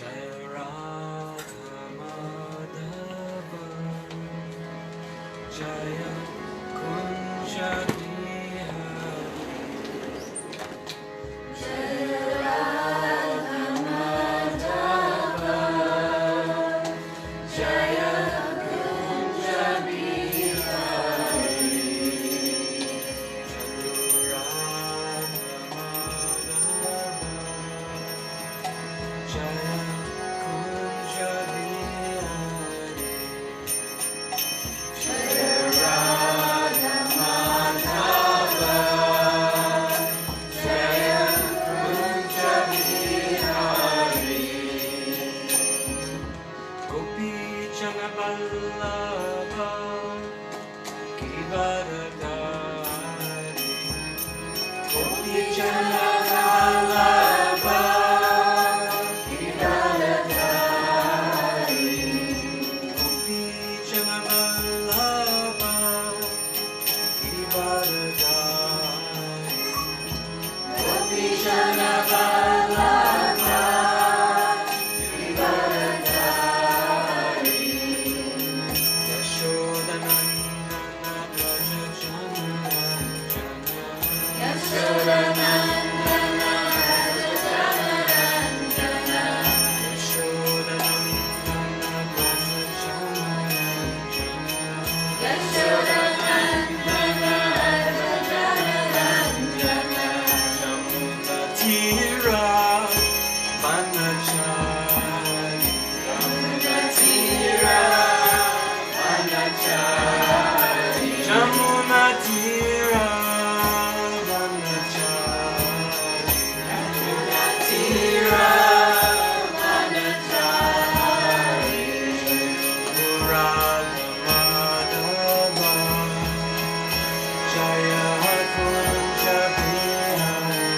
Jaya Radha Madhava Jaya Kunja Bihari Jaya Radha Madhava Jaya Kunja Bihari Jaya Radha Madhava Jaya Kunja Bihari Jaya Radha Madhava Jaya Kunja Bihari Gopi Jana Vallabha Giridhari Gopi Jana Vallabha Giridhari Gopi Jana Vallabha Giridhari Gopi Jana Vallabha Giridhari Yashodanandana Braja Jana Yashodanandana Yashodanandana Braja Yashodanandana Jamuna Tira Vanachari Jamuna Tira Vanachari Jamuna Tira Vanachari Jamuna Tira Vanachari Radha Madhava Jaya Kunja Bihari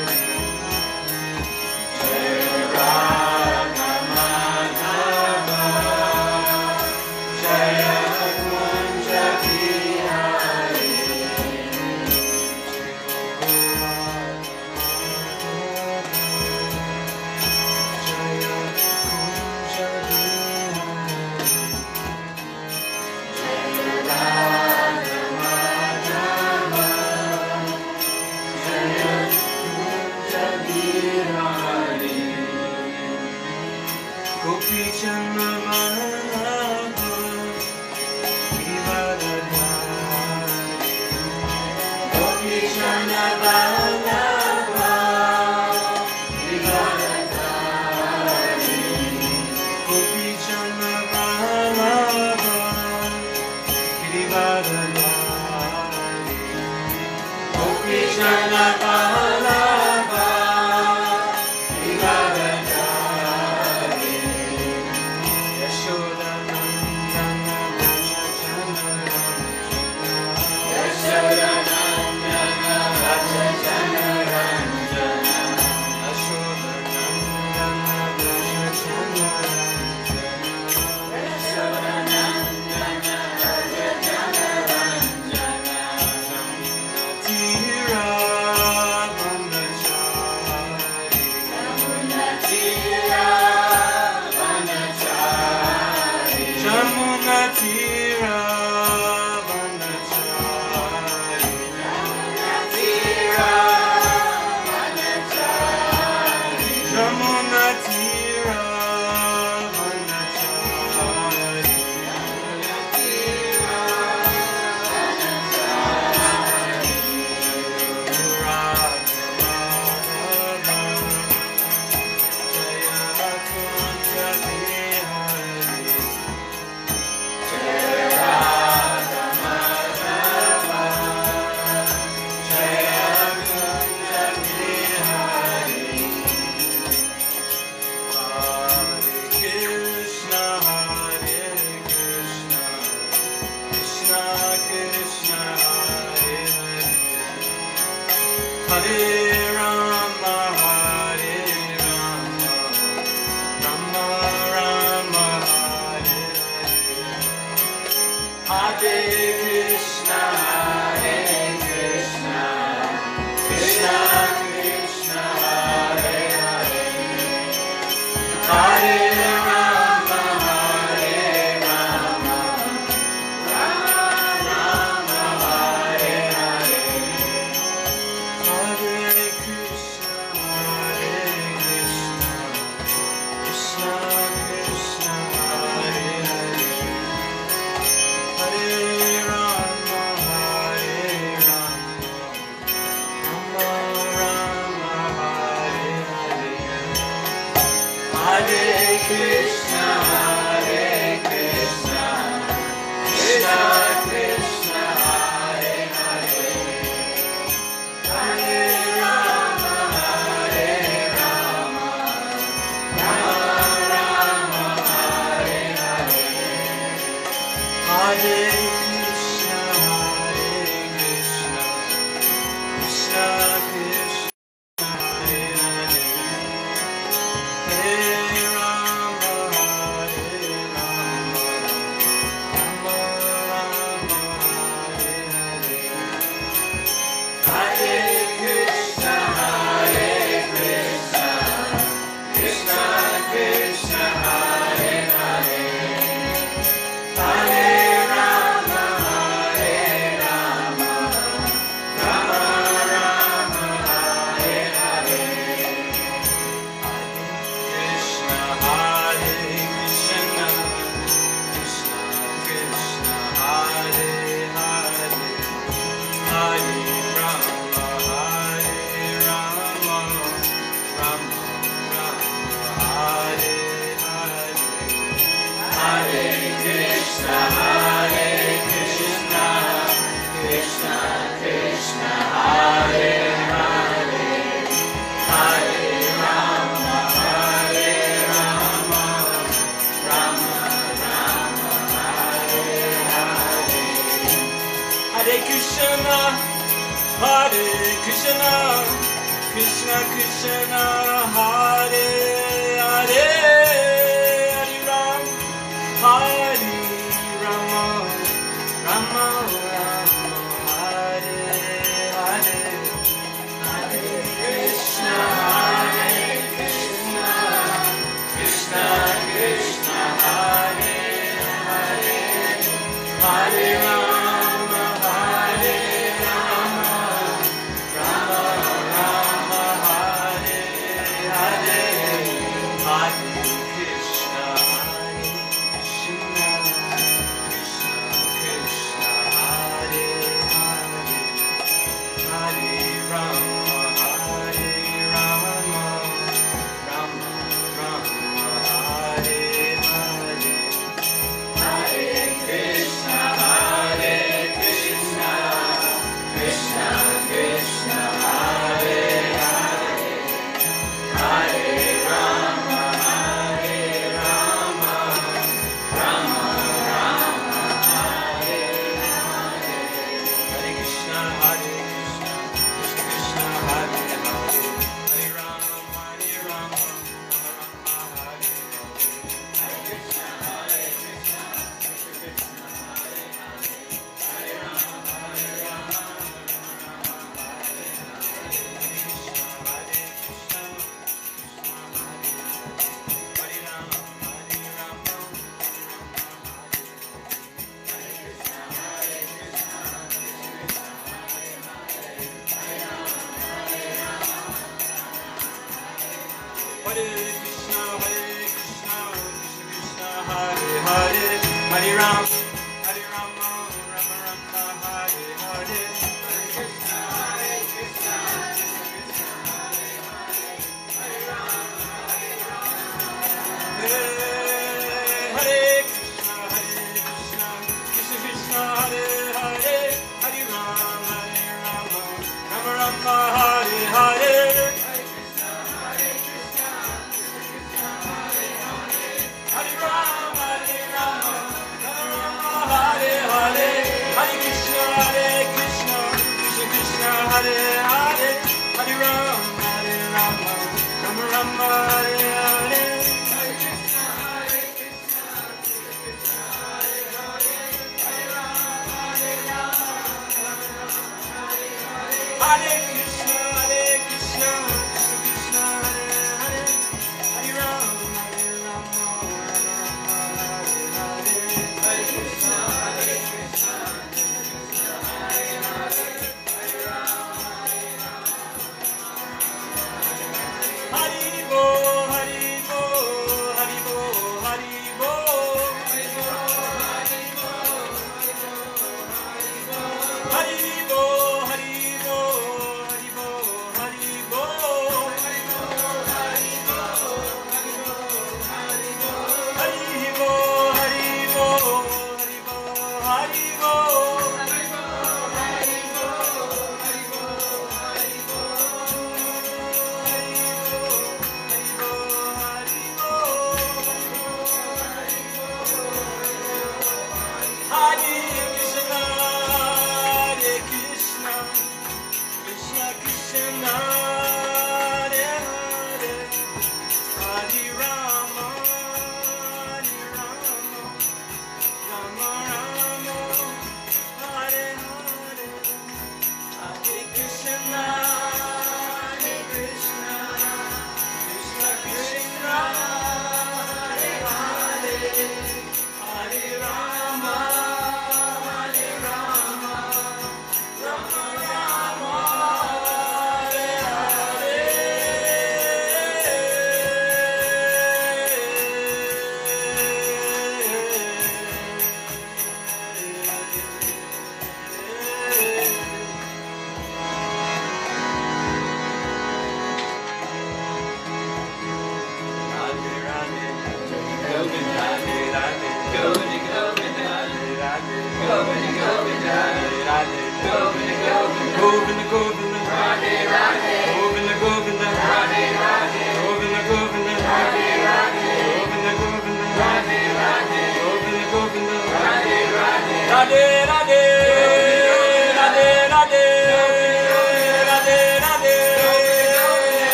Jaya Radha Madhava Jaya Kunja Bihari Jaya Kunja Bihari Radha Madhava Jaya Kunja Bihari Gopi Jana Vallabha Giridhari Gopi Jana Vallabha Giridhari Gopi Jana Vallabha Giridhari Gopi Jana Vallabha Giridhari Yashodanandana Braja Jana Yashodanandana Braja Jana Yashodanandana Braja Jana Yashodanandana Braja Jana Tira Vanachari Jamuna Tira Vanachari Jamuna Tira Vanachari Jamuna Tira Vanachari Jamuna Tira Vanachari Jamuna Tira Radha Madhava Jaya Kunja Bihari Jaya Radha Madhava Jaya Kunja Bihari Hare Krishna Hare Krishna Krishna Krishna Hare Hare Hare Rama Hare Rama Rama Rama Hare Hare Krishna Hare Krishna Krishna Krishna Hare Hare Hare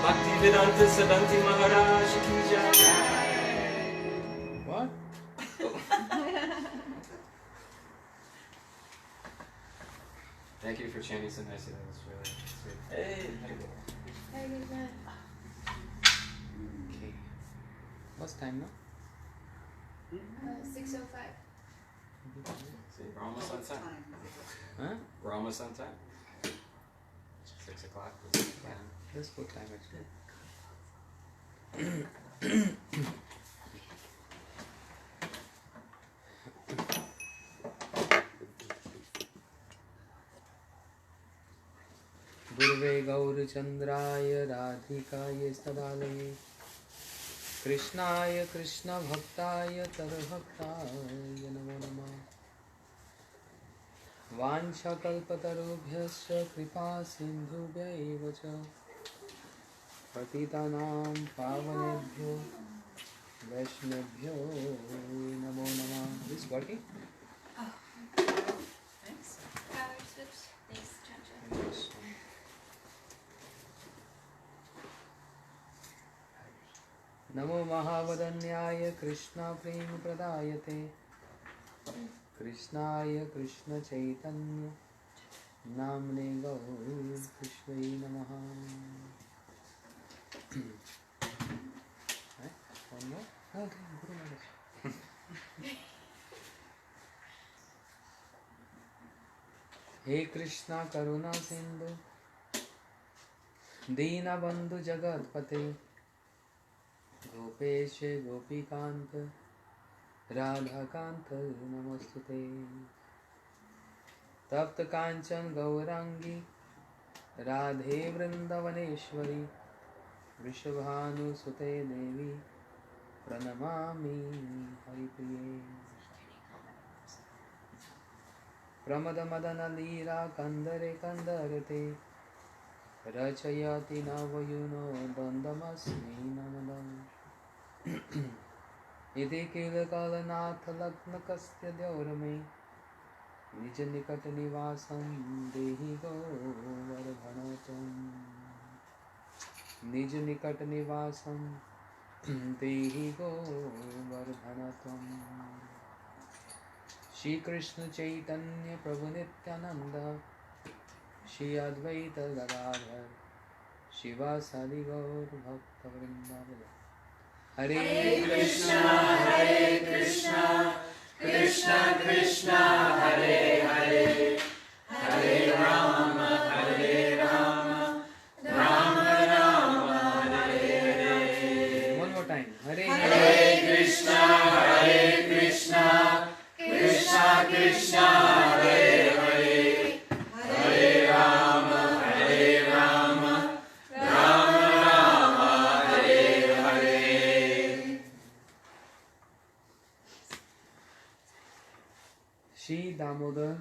Bhaktivedanta Siddhanti Maharaj ki jai. What? Thank you for chanting so nicely. That was really sweet. Hey. Very Okay. What's time now? 6:05. See, we're almost on time. Huh? We're almost on time. 6 o'clock. That's good time actually. Gurve Gaurachandraya Radhikaya Stadalaya Krishnaya Krishna Bhaktaya Tarabhaktaya Namo Namah Vancha Kalpatarubhyascha Kripa Sindhubhya eva cha Patitanam Pavanebhyo Vaishnavbhyo Namo Namah. This is working? Thanks. Power switch. Thanks, Chacha. Namo Mahavadanyaya Krishna Prema Pradayate Krishnaya Krishna Chaitanya Namne Gaur Krishna Namaha. One more? Okay, Guru Maharaj. Hey Krishna Karuna Sindhu Dina Bandhu Jagatpate Gopeshe Gopikanta Radhakanta Namostute Tapta Kanchan Gaurangi Radhe Vrindavaneshwari Vrishabhanu Sute Devi Pranamami Haripriye Pramada Madana Lira Kandare Kandarate Rachayati Navayuno Dandamasmi Namadam Iti Kila Kalanatha Lakna Kastya Deurame निज निकट निवासं देहि गोवर्धन तुम। निज निकट निवासं देहि गोवर्धन तुम। श्री कृष्ण चैतन्य प्रभु नित्यानंद, श्री अद्वैत गदाधर शिवासादि गौर भक्तवृंद। हरे कृष्णा कृष्णा कृष्णा हरे हरे, हरे Ram Ram Ram Hare Hare. One more time. हरे कृष्णा कृष्णा कृष्णा हरे हरे, हरे राम राम राम हरे हरे। श्री दामोदर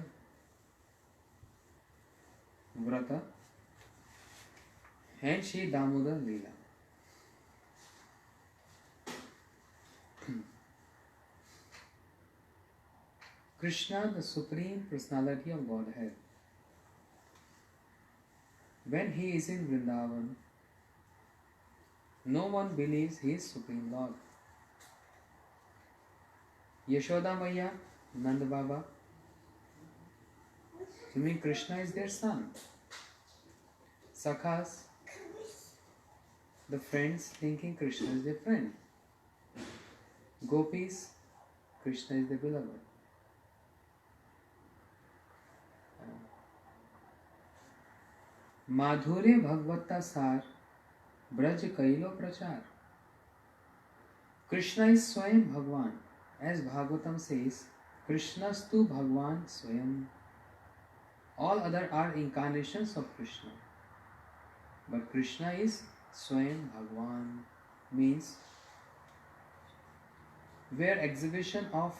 व्रत and Shri Damodar Leela. Krishna, the Supreme Personality of Godhead, when he is in Vrindavan, no one believes he is Supreme Lord. Yashoda Maya, Nanda Baba, you mean Krishna is their son. Sakhas, the friends thinking Krishna is their friend. Gopis, Krishna is their beloved. माधुर्य भगवत्ता सार ब्रज कैलो प्रचार. Krishna is स्वयं भगवान. As Bhagavatam says, Krishnastu Bhagwan Swayam. All other are incarnations of Krishna. But Krishna is Swayam Bhagwan, means where exhibition of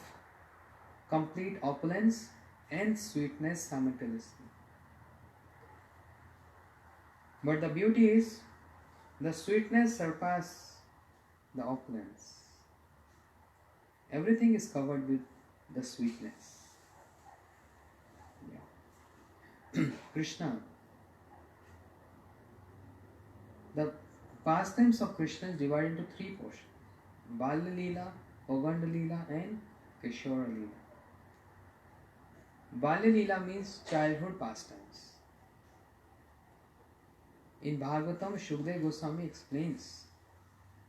complete opulence and sweetness simultaneously. But the beauty is, the sweetness surpasses the opulence. Everything is covered with the sweetness. Yeah. Krishna. The pastimes of Krishna is divided into three portions: Balya Leela, Oganda Leela, and Kishora Leela. Balya Leela means childhood pastimes. In Bhagavatam, Shukdev Goswami explains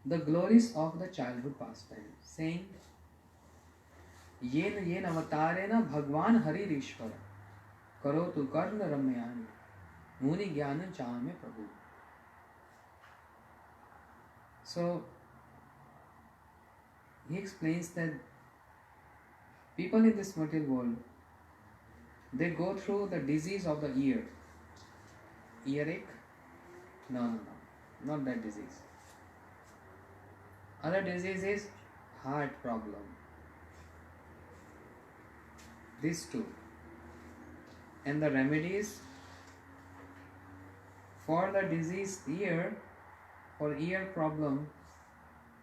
the glories of the childhood pastime, saying, Yen yen avatarena Bhagwan Hari Rishvara karotu karna ramyani muni jnana chame prabhu. So, he explains that people in this material world, they go through the disease of the ear. Earache? No, not that disease. Other disease is heart problem. These two. And the remedies for the diseased ear or ear problem,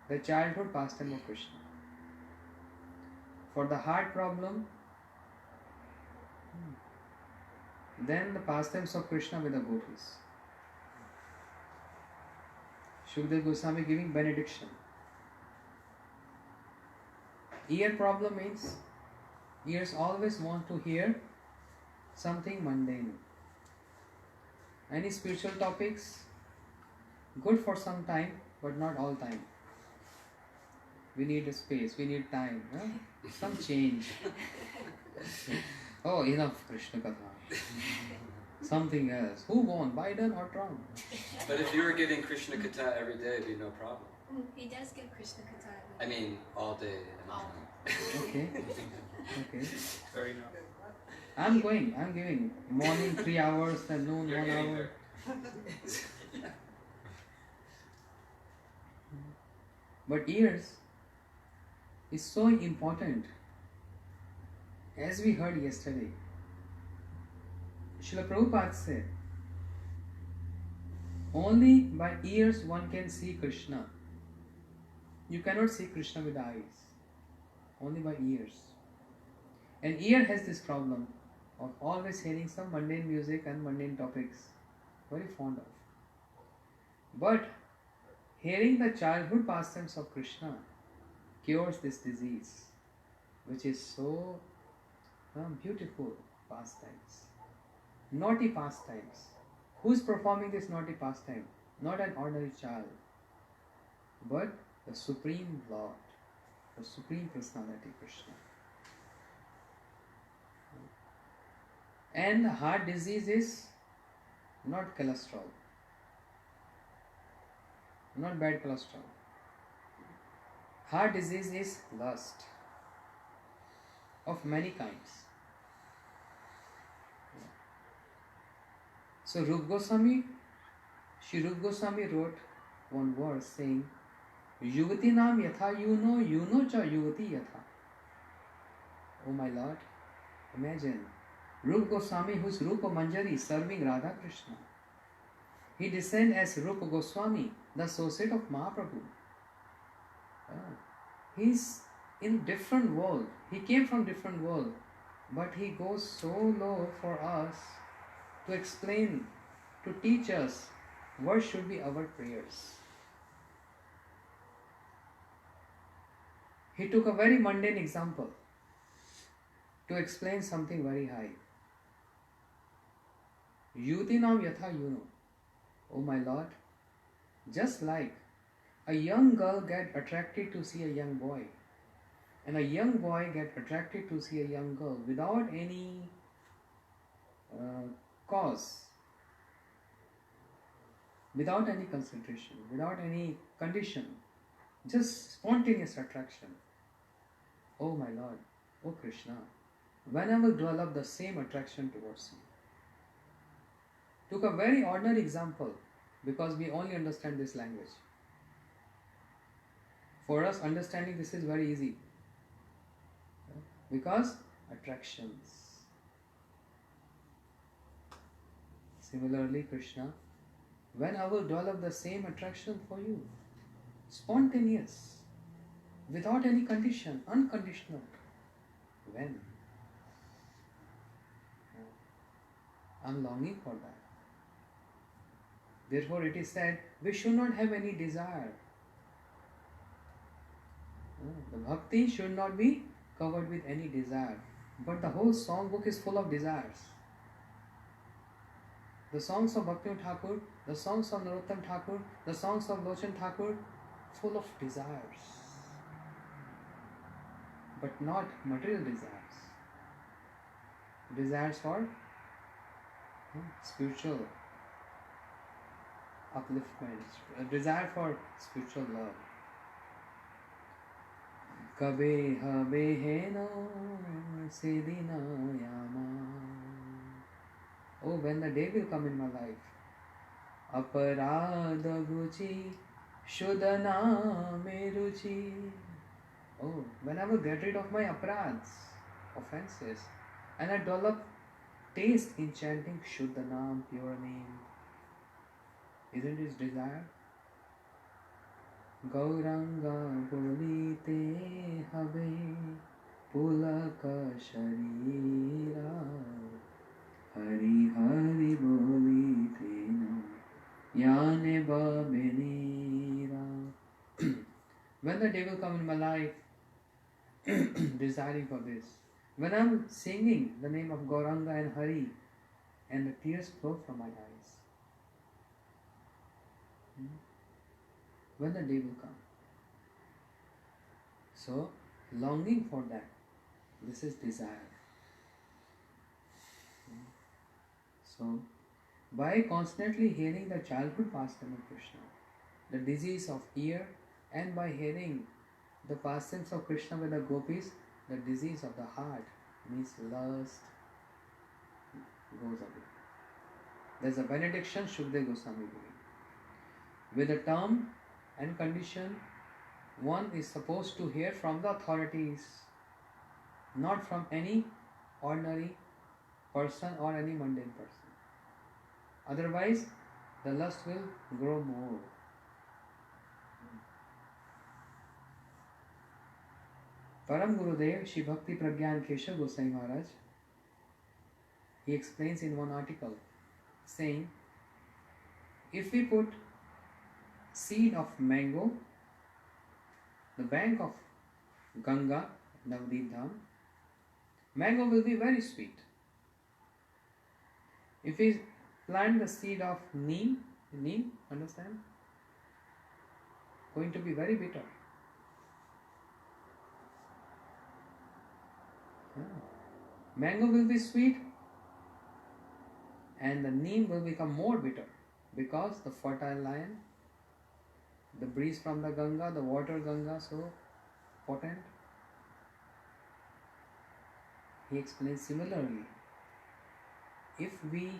the childhood pastime of Krishna. For the heart problem, then the pastimes of Krishna with the gopis. Shukdev Goswami giving benediction. Ear problem means ears always want to hear something mundane. Any spiritual topics, good for some time, but not all time. We need a space, we need time, huh? Some change. Oh, enough Krishna Katha. Something else. Who won, Biden or Trump? But if you were giving Krishna Katha every day, it'd be no problem. He does give Krishna Katha. I mean, all day. Okay. Okay. Very nice. I'm giving morning 3 hours and noon 1 hour. But ears is so important. As we heard yesterday, Srila Prabhupada said, only by ears one can see Krishna. You cannot see Krishna with eyes, only by ears. And ear has this problem of always hearing some mundane music and mundane topics. Very fond of. But hearing the childhood pastimes of Krishna cures this disease, which is so beautiful pastimes. Naughty pastimes. Who is performing this naughty pastime? Not an ordinary child, but the Supreme Lord, the Supreme Personality Krishna. And heart disease is not cholesterol, not bad cholesterol. Heart disease is lust of many kinds. So Rup Goswami, Shri Rup Goswami wrote one verse saying, Yuvati nam yatha yuno cha yuvati yatha. Oh my Lord, imagine Rup Goswami, who's Rupa Manjari, serving Radha Krishna. He descended as Rupa Goswami, the associate of Mahaprabhu. He's in different world. He came from different world, but he goes so low for us to explain, to teach us what should be our prayers. He took a very mundane example to explain something very high. Yutinam yatha yuno. Oh my Lord, just like a young girl get attracted to see a young boy, and a young boy get attracted to see a young girl without any cause, without any concentration, without any condition, just spontaneous attraction. Oh my Lord, oh Krishna, when I will develop the same attraction towards you. Took a very ordinary example because we only understand this language. For us, understanding this is very easy because attractions. Similarly, Krishna, when I will develop the same attraction for you, spontaneous, without any condition, unconditional. When? I'm longing for that. Therefore, it is said, we should not have any desire. The bhakti should not be covered with any desire. But the whole songbook is full of desires. The songs of Bhakti Thakur, the songs of Narottam Thakur, the songs of Lochan Thakur, full of desires. But not material desires. Desires for spiritual upliftment, a desire for spiritual love. Kabe habe hena sedina yama. Oh, when the day will come in my life. Aparada guchi shodana meruchi. Oh, when I will get rid of my aparads, offenses, and I develop taste in chanting Shuddhanam, pure name. Isn't his desire? Gauranga bolite habe pulaka sharira. Hari Hari bolite no yane babenira. When the day will come in my life, desiring for this. When I'm singing the name of Gauranga and Hari, and the tears flow from my eyes. When the day will come. So, longing for that. This is desire. So, by constantly hearing the childhood pastime of Krishna, the disease of ear, and by hearing the pastimes of Krishna with the gopis, the disease of the heart, means lust, goes away. There's a benediction Shukdev Goswami giving. With a term and condition, one is supposed to hear from the authorities, not from any ordinary person or any mundane person. Otherwise, the lust will grow more. Param Gurudev Shri Bhakti Pragyan Keshav Gosai Maharaj He explains in one article saying, if we put seed of mango, the bank of Ganga, Navadip Dham, mango will be very sweet. If we plant the seed of neem, understand? Going to be very bitter. Mango will be sweet and the neem will become more bitter because the fertile land, the breeze from the Ganga, the water Ganga, so potent. He explains similarly, if we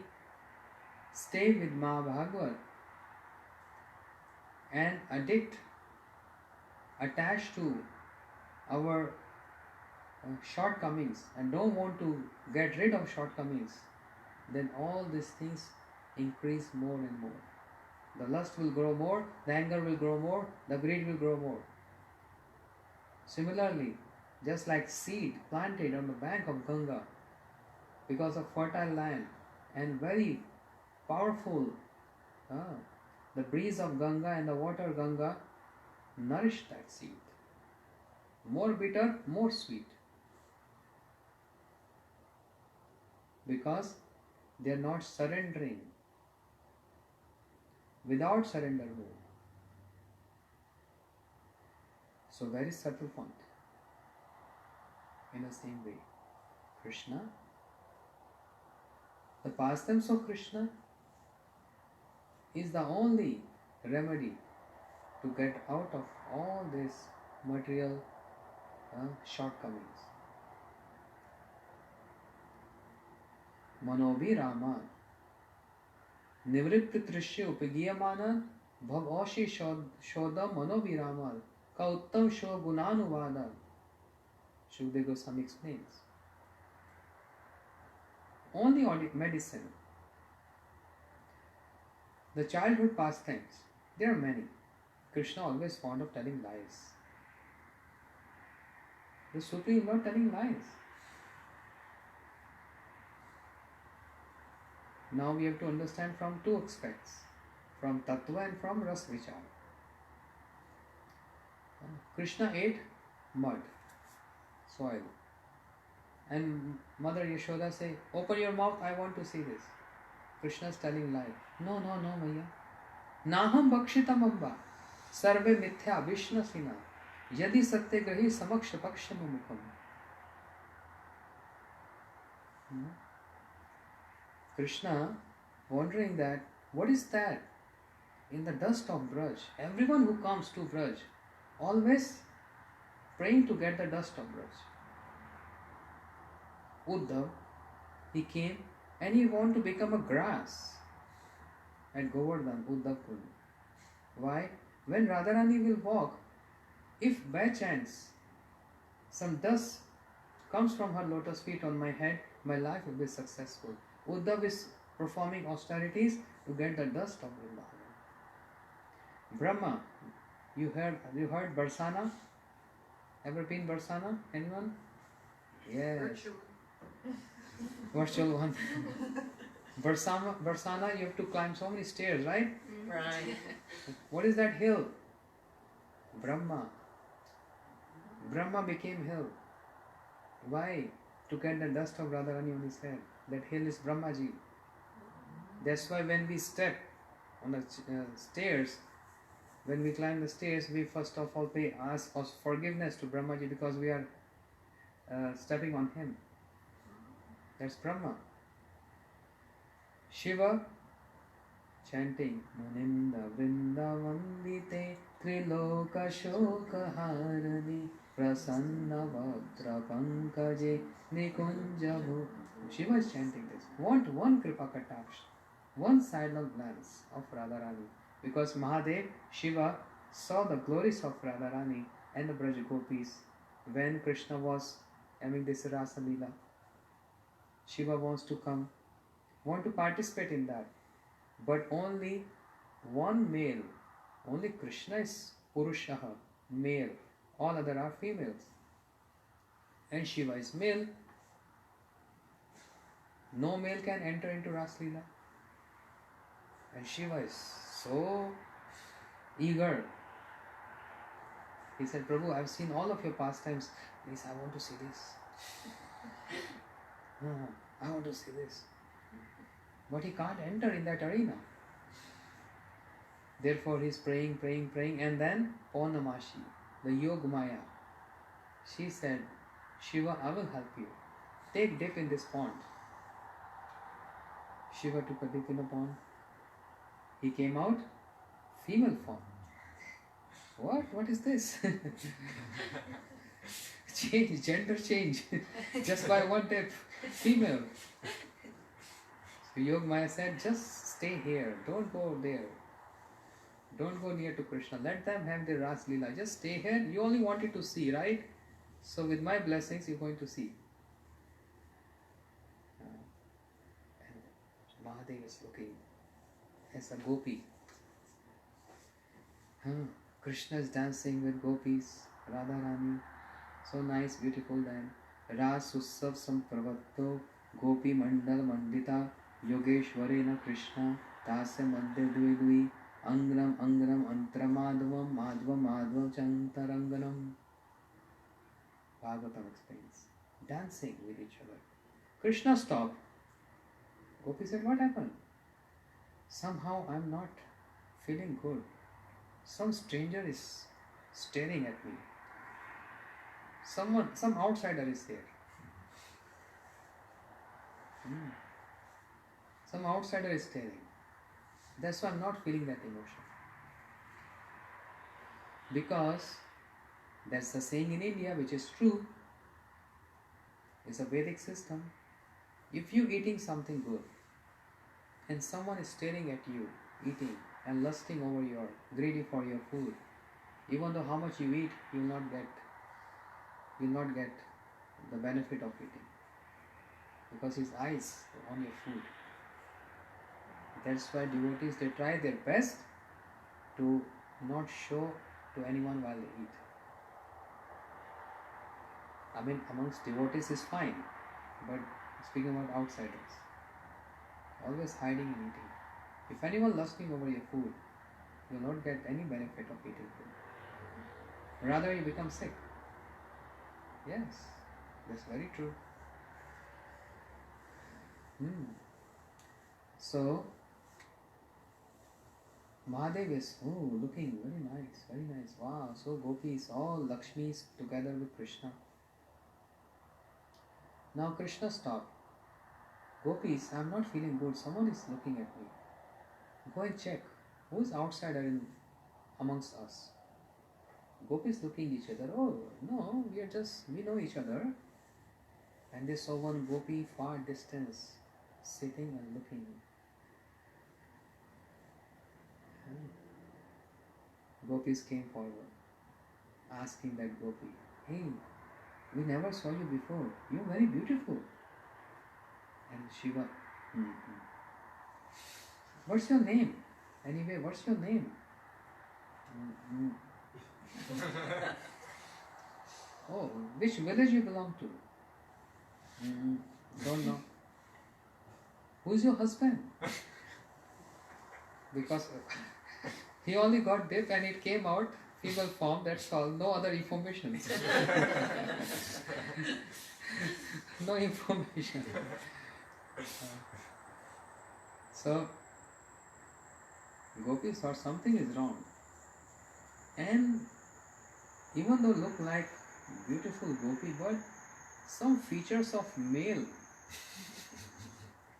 stay with Mahabhagavad and attached to our shortcomings and don't want to get rid of shortcomings, then all these things increase more and more. The lust will grow more, the anger will grow more, the greed will grow more. Similarly, just like seed planted on the bank of Ganga because of fertile land and very powerful, the breeze of Ganga and the water Ganga nourish that seed. More bitter, more sweet. Because they are not surrendering. Without surrender mode. So very subtle point. In the same way, Krishna, the pastimes of Krishna is the only remedy to get out of all these material shortcomings. Manobi Rama निवृत्त दृश्य उपगीयमान भवौषि शोध मनोविरामल का उत्तम show गुणानुवाद. Shukdev Goswami explains. Only medicine. The childhood pastimes, there are many. Krishna always fond of telling lies. The Supreme Lord telling lies. Now we have to understand from two aspects, from Tattva and from Ras Vichar. Krishna ate mud, soil. And Mother Yashoda say, open your mouth, I want to see this. Krishna is telling lie. No, Maya. Naham bhakshitam amba, sarve mithya vishnasina, yadi satyagrahi samaksha pakshama mukham. Krishna wondering that, what is that in the dust of Braj? Everyone who comes to Braj always praying to get the dust of Braj. Uddhav, he came and he wanted to become a grass at Govardhan, Uddhav Kund. Why? When Radharani will walk, if by chance some dust comes from her lotus feet on my head, my life will be successful. Uddhav is performing austerities to get the dust of Vrindavan. Brahma, you heard Barsana? Ever been Barsana? Anyone? Yes. Virtual one. Barsana, you have to climb so many stairs, right? Right. What is that hill? Brahma. Brahma became hill. Why? To get the dust of Radharani on his head. That hill is Brahmaji. That's why when we step on the stairs, when we climb the stairs, we first of all ask forgiveness to Brahmaji because we are stepping on him. That's Brahma. Shiva chanting Muninda Vrindavandite Triloka Shoka Harani Prasanna Vatra Pankaje Nikunjavu. Shiva is chanting this. Want one Kripa Kataksh, one sidelong glance of Radharani. Because Mahadev, Shiva, saw the glories of Radharani and the Braj Gopis when Krishna was having this Rasa Leela. Shiva wants to come, want to participate in that. But only one male, only Krishna is Purushaha, male. All other are females. And Shiva is male. No male can enter into Ras Leela. And Shiva is so eager. He said, Prabhu, I've seen all of your pastimes. Please, I want to see this. I want to see this. But he can't enter in that arena. Therefore, he's praying, and then Purnamashi, the Yogamaya, she said, Shiva, I will help you. Take dip in this pond. Shiva took a dip in the pond. He came out, female form. What is this? Change, gender change. Just by one dip, female. So Yogamaya said, just stay here, don't go there. Don't go near to Krishna. Let them have their Ras Leela. Just stay here. You only wanted to see, right? So with my blessings, you're going to see. And Mahadev is looking as a gopi. Krishna is dancing with gopis. Radharani. So nice, beautiful then. Ras Utsav Sampravatto Gopi Mandal Mandita Yogeshwarena Krishna Tasya Madhya Dui Angram Antramadvam Madhvam Chantaranganam. Bhagavatam explains. Dancing with each other. Krishna stopped. Gopi said, what happened? Somehow I'm not feeling good. Some stranger is staring at me. Some outsider is there. Some outsider is staring. That's why I'm not feeling that emotion. Because that's the saying in India, which is true. It's a Vedic system. If you're eating something good and someone is staring at you, eating and lusting over your, greedy for your food, even though how much you eat, you'll not get the benefit of eating. Because his eyes are on your food. That's why devotees, they try their best to not show to anyone while they eat. I mean, amongst devotees is fine, but speaking about outsiders, always hiding and eating. If anyone lusting over your food, you will not get any benefit of eating food. Rather, you become sick. Yes, that's very true. So, Mahadev is looking very nice, very nice. Wow, so gopis, all Lakshmis together with Krishna. Now Krishna stopped. Gopis, I'm not feeling good. Someone is looking at me. Go and check. Who is outsider amongst us? Gopis looking each other. Oh, no, we know each other. And they saw one gopi far distance, sitting and looking. Gopis came forward, asking that gopi, hey, we never saw you before. You're very beautiful. And Shiva, what's your name? Anyway, what's your name? Oh, which village you belong to? Don't know. Who's your husband? Because he only got dip and it came out female form, that's all, no other information. No information. So, gopis thought something is wrong. And even though look like beautiful gopi, but some features of male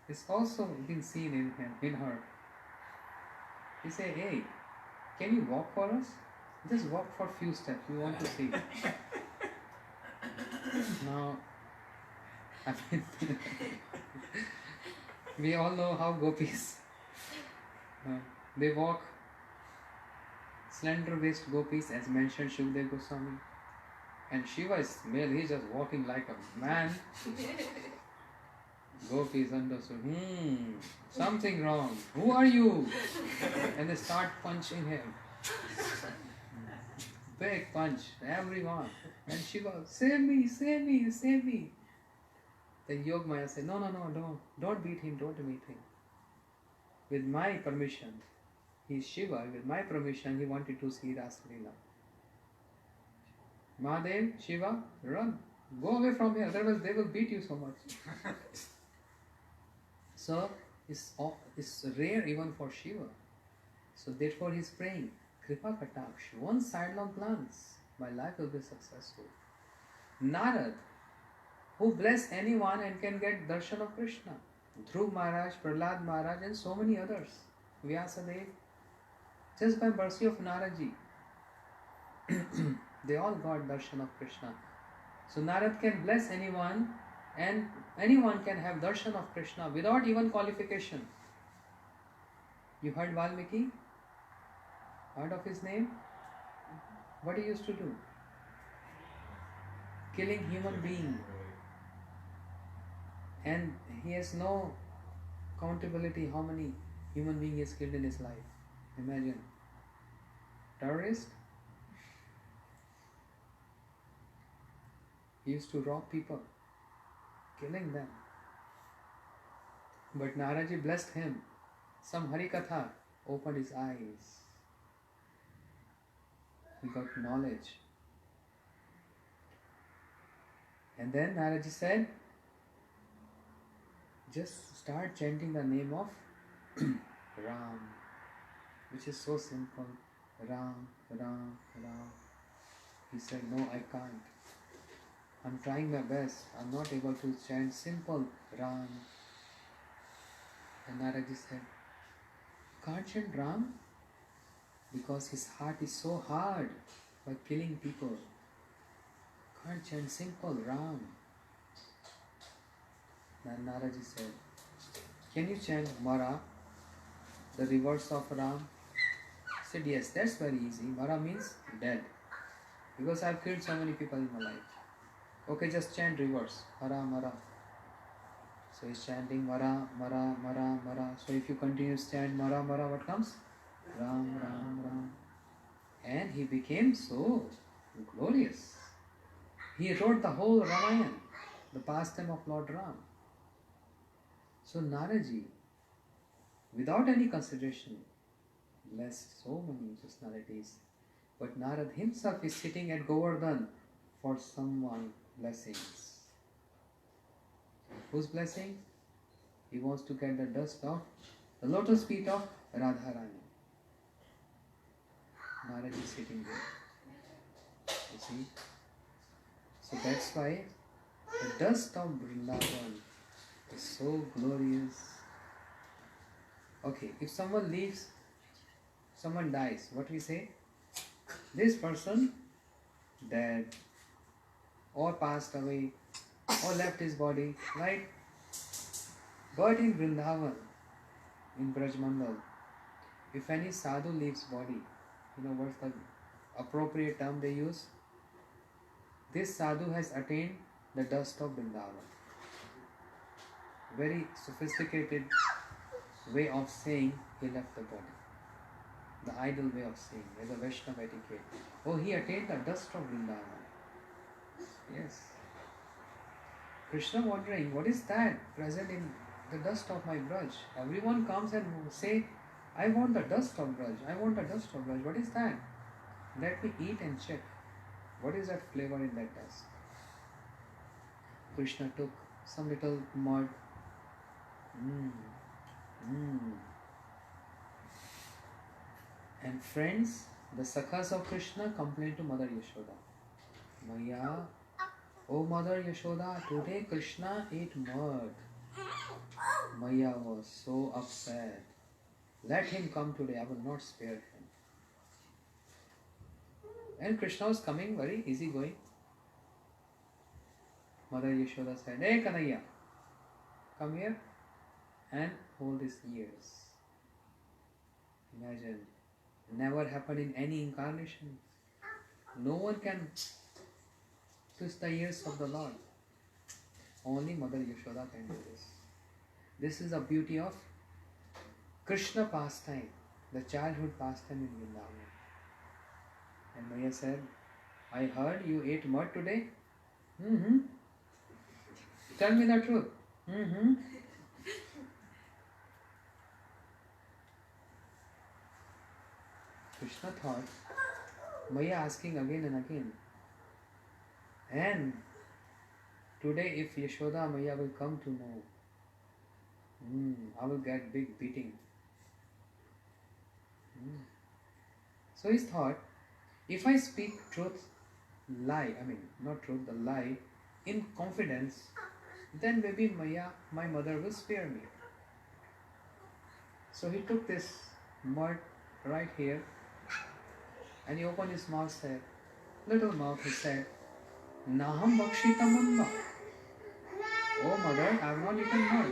is also been seen in him, in her. He say, hey, can you walk for us? Just walk for a few steps, we want to see. Now, I mean, we all know how gopis, they walk, slender waist gopis, as mentioned Shukdev Goswami. And Shiva is male, he's just walking like a man. Gopis understood, something wrong. Who are you? And they start punching him. Big punch, everyone. And Shiva, save me, save me, save me. Then Yogmaya said, no, don't beat him, don't beat him. With my permission, he is Shiva, with my permission, he wanted to see Rasa Leela. Mahadev, Shiva, run, go away from here, otherwise they will beat you so much. So, it's rare even for Shiva. So therefore he is praying, Kripa Kataksh, one sidelong glance, my life will be successful. Narad, who bless anyone and can get darshan of Krishna. Dhruv Maharaj, Prahlad Maharaj and so many others. Vyasadev, just by mercy of Naradji, they all got darshan of Krishna. So Narad can bless anyone and anyone can have darshan of Krishna without even qualification. You heard Valmiki? Heard of his name? What he used to do? Killing human being. And he has no accountability how many human beings he has killed in his life. Imagine. Terrorist. He used to rob people, killing them. But Naraji blessed him. Some Harikatha opened his eyes. He got knowledge. And then Naraji said, just start chanting the name of Ram, which is so simple. Ram, Ram, Ram. He said, no, I can't. I'm trying my best. I'm not able to chant simple Ram. And Naraji said, can't chant Ram? Because his heart is so hard by killing people. Can't chant simple Ram. Then Naraji said, can you chant Mara, the reverse of Ram? He said, yes, that's very easy. Mara means dead. Because I've killed so many people in my life. Okay, just chant reverse. Mara, Mara. So he's chanting Mara, Mara, Mara, Mara. So if you continue to chant Mara, Mara, what comes? Ram, Ram, Ram. And he became so glorious. He wrote the whole Ramayana, the pastime of Lord Ram. So Naraji, without any consideration, blessed so many personalities. But Narad himself is sitting at Govardhan for someone blessings. Whose blessing? He wants to get the dust of the lotus feet of Radharani. Narad is sitting there. You see? So that's why the dust of Vrindavan is so glorious. Okay, if someone leaves, someone dies, what we say? This person dead, or passed away, or left his body, right? But in Vrindavan, in Brajmandal, if any sadhu leaves body, you know what's the appropriate term they use? This sadhu has attained the dust of Vrindavan. Very sophisticated way of saying he left the body. The idle way of saying, as a Vaishnava etiquette. Oh, he attained the dust of Vrindavan. Yes. Krishna wondering, what is that present in the dust of my Braj? Everyone comes and say, I want the dust of Braj. I want the dust of Braj. What is that? Let me eat and check. What is that flavor in that dust? Krishna took some little mud. And friends, the Sakhas of Krishna complained to Mother Yashoda. Maya, oh Mother Yashoda, today Krishna ate mud. Maya was so upset. Let him come today, I will not spare him. And Krishna was coming very easygoing. Mother Yashoda said, hey Kanaya, come here and hold his ears. Imagine, never happened in any incarnation. No one can twist the ears of the Lord. Only Mother Yashoda can do this. This is the beauty of Krishna pastime, the childhood pastime in Vrindavan. And Maya said, I heard you ate mud today? Tell me the truth. Mm-hmm. Krishna thought, Maya asking again and again. And today if Yashoda Maya will come to know, I will get big beating. So he thought, if I speak truth, not truth, the lie, in confidence, then maybe Maya, my mother, will spare me. So he took this mud right here and he opened his mouth, said, little mouth, he said, Naham Bakshitam Amba. Oh mother, I have not eaten mud.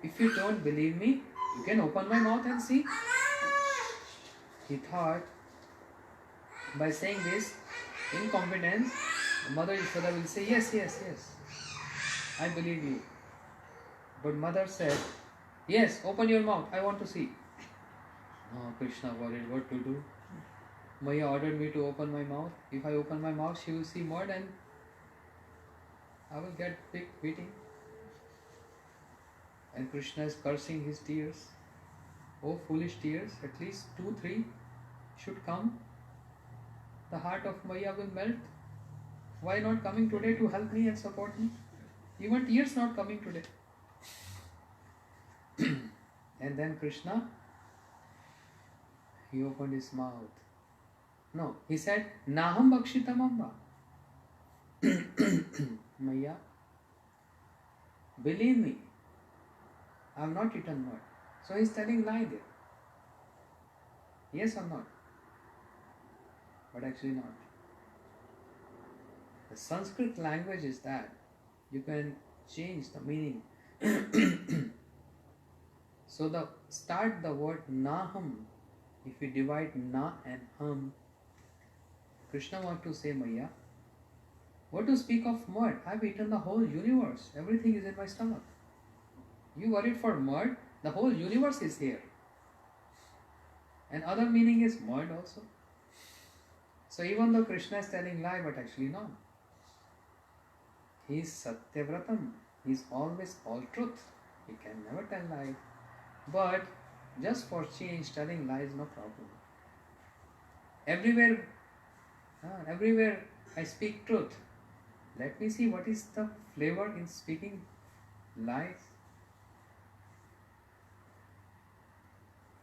If you don't believe me, you can open my mouth and see. He thought, by saying this, in confidence, Mother Yashoda will say, yes, yes, yes, I believe you. But mother said, yes, open your mouth, I want to see. Oh, Krishna worried what to do. Maya ordered me to open my mouth. If I open my mouth, she will see mud and I will get big beating. And Krishna is cursing his tears. Oh, foolish tears, at least 2, 3 should come. The heart of Maya will melt. Why not coming today to help me and support me? Even tears not coming today. And then Krishna, he opened his mouth. No, he said, Naham Bakshitam Amba. Maya, believe me, I have not eaten mud. So he is telling lie there. Yes or not? But actually not. The Sanskrit language is that you can change the meaning. So start the word Naham. If we divide Na and Ham, Krishna wants to say, Maya, what to speak of mud? I have eaten the whole universe. Everything is in my stomach. You worried for mud? The whole universe is here. And other meaning is mud also. So even though Krishna is telling lie, but actually no. He is Satyavratam. He is always all truth. He can never tell lie. But just for change, telling lie is no problem. Everywhere I speak truth. Let me see what is the flavor in speaking lies.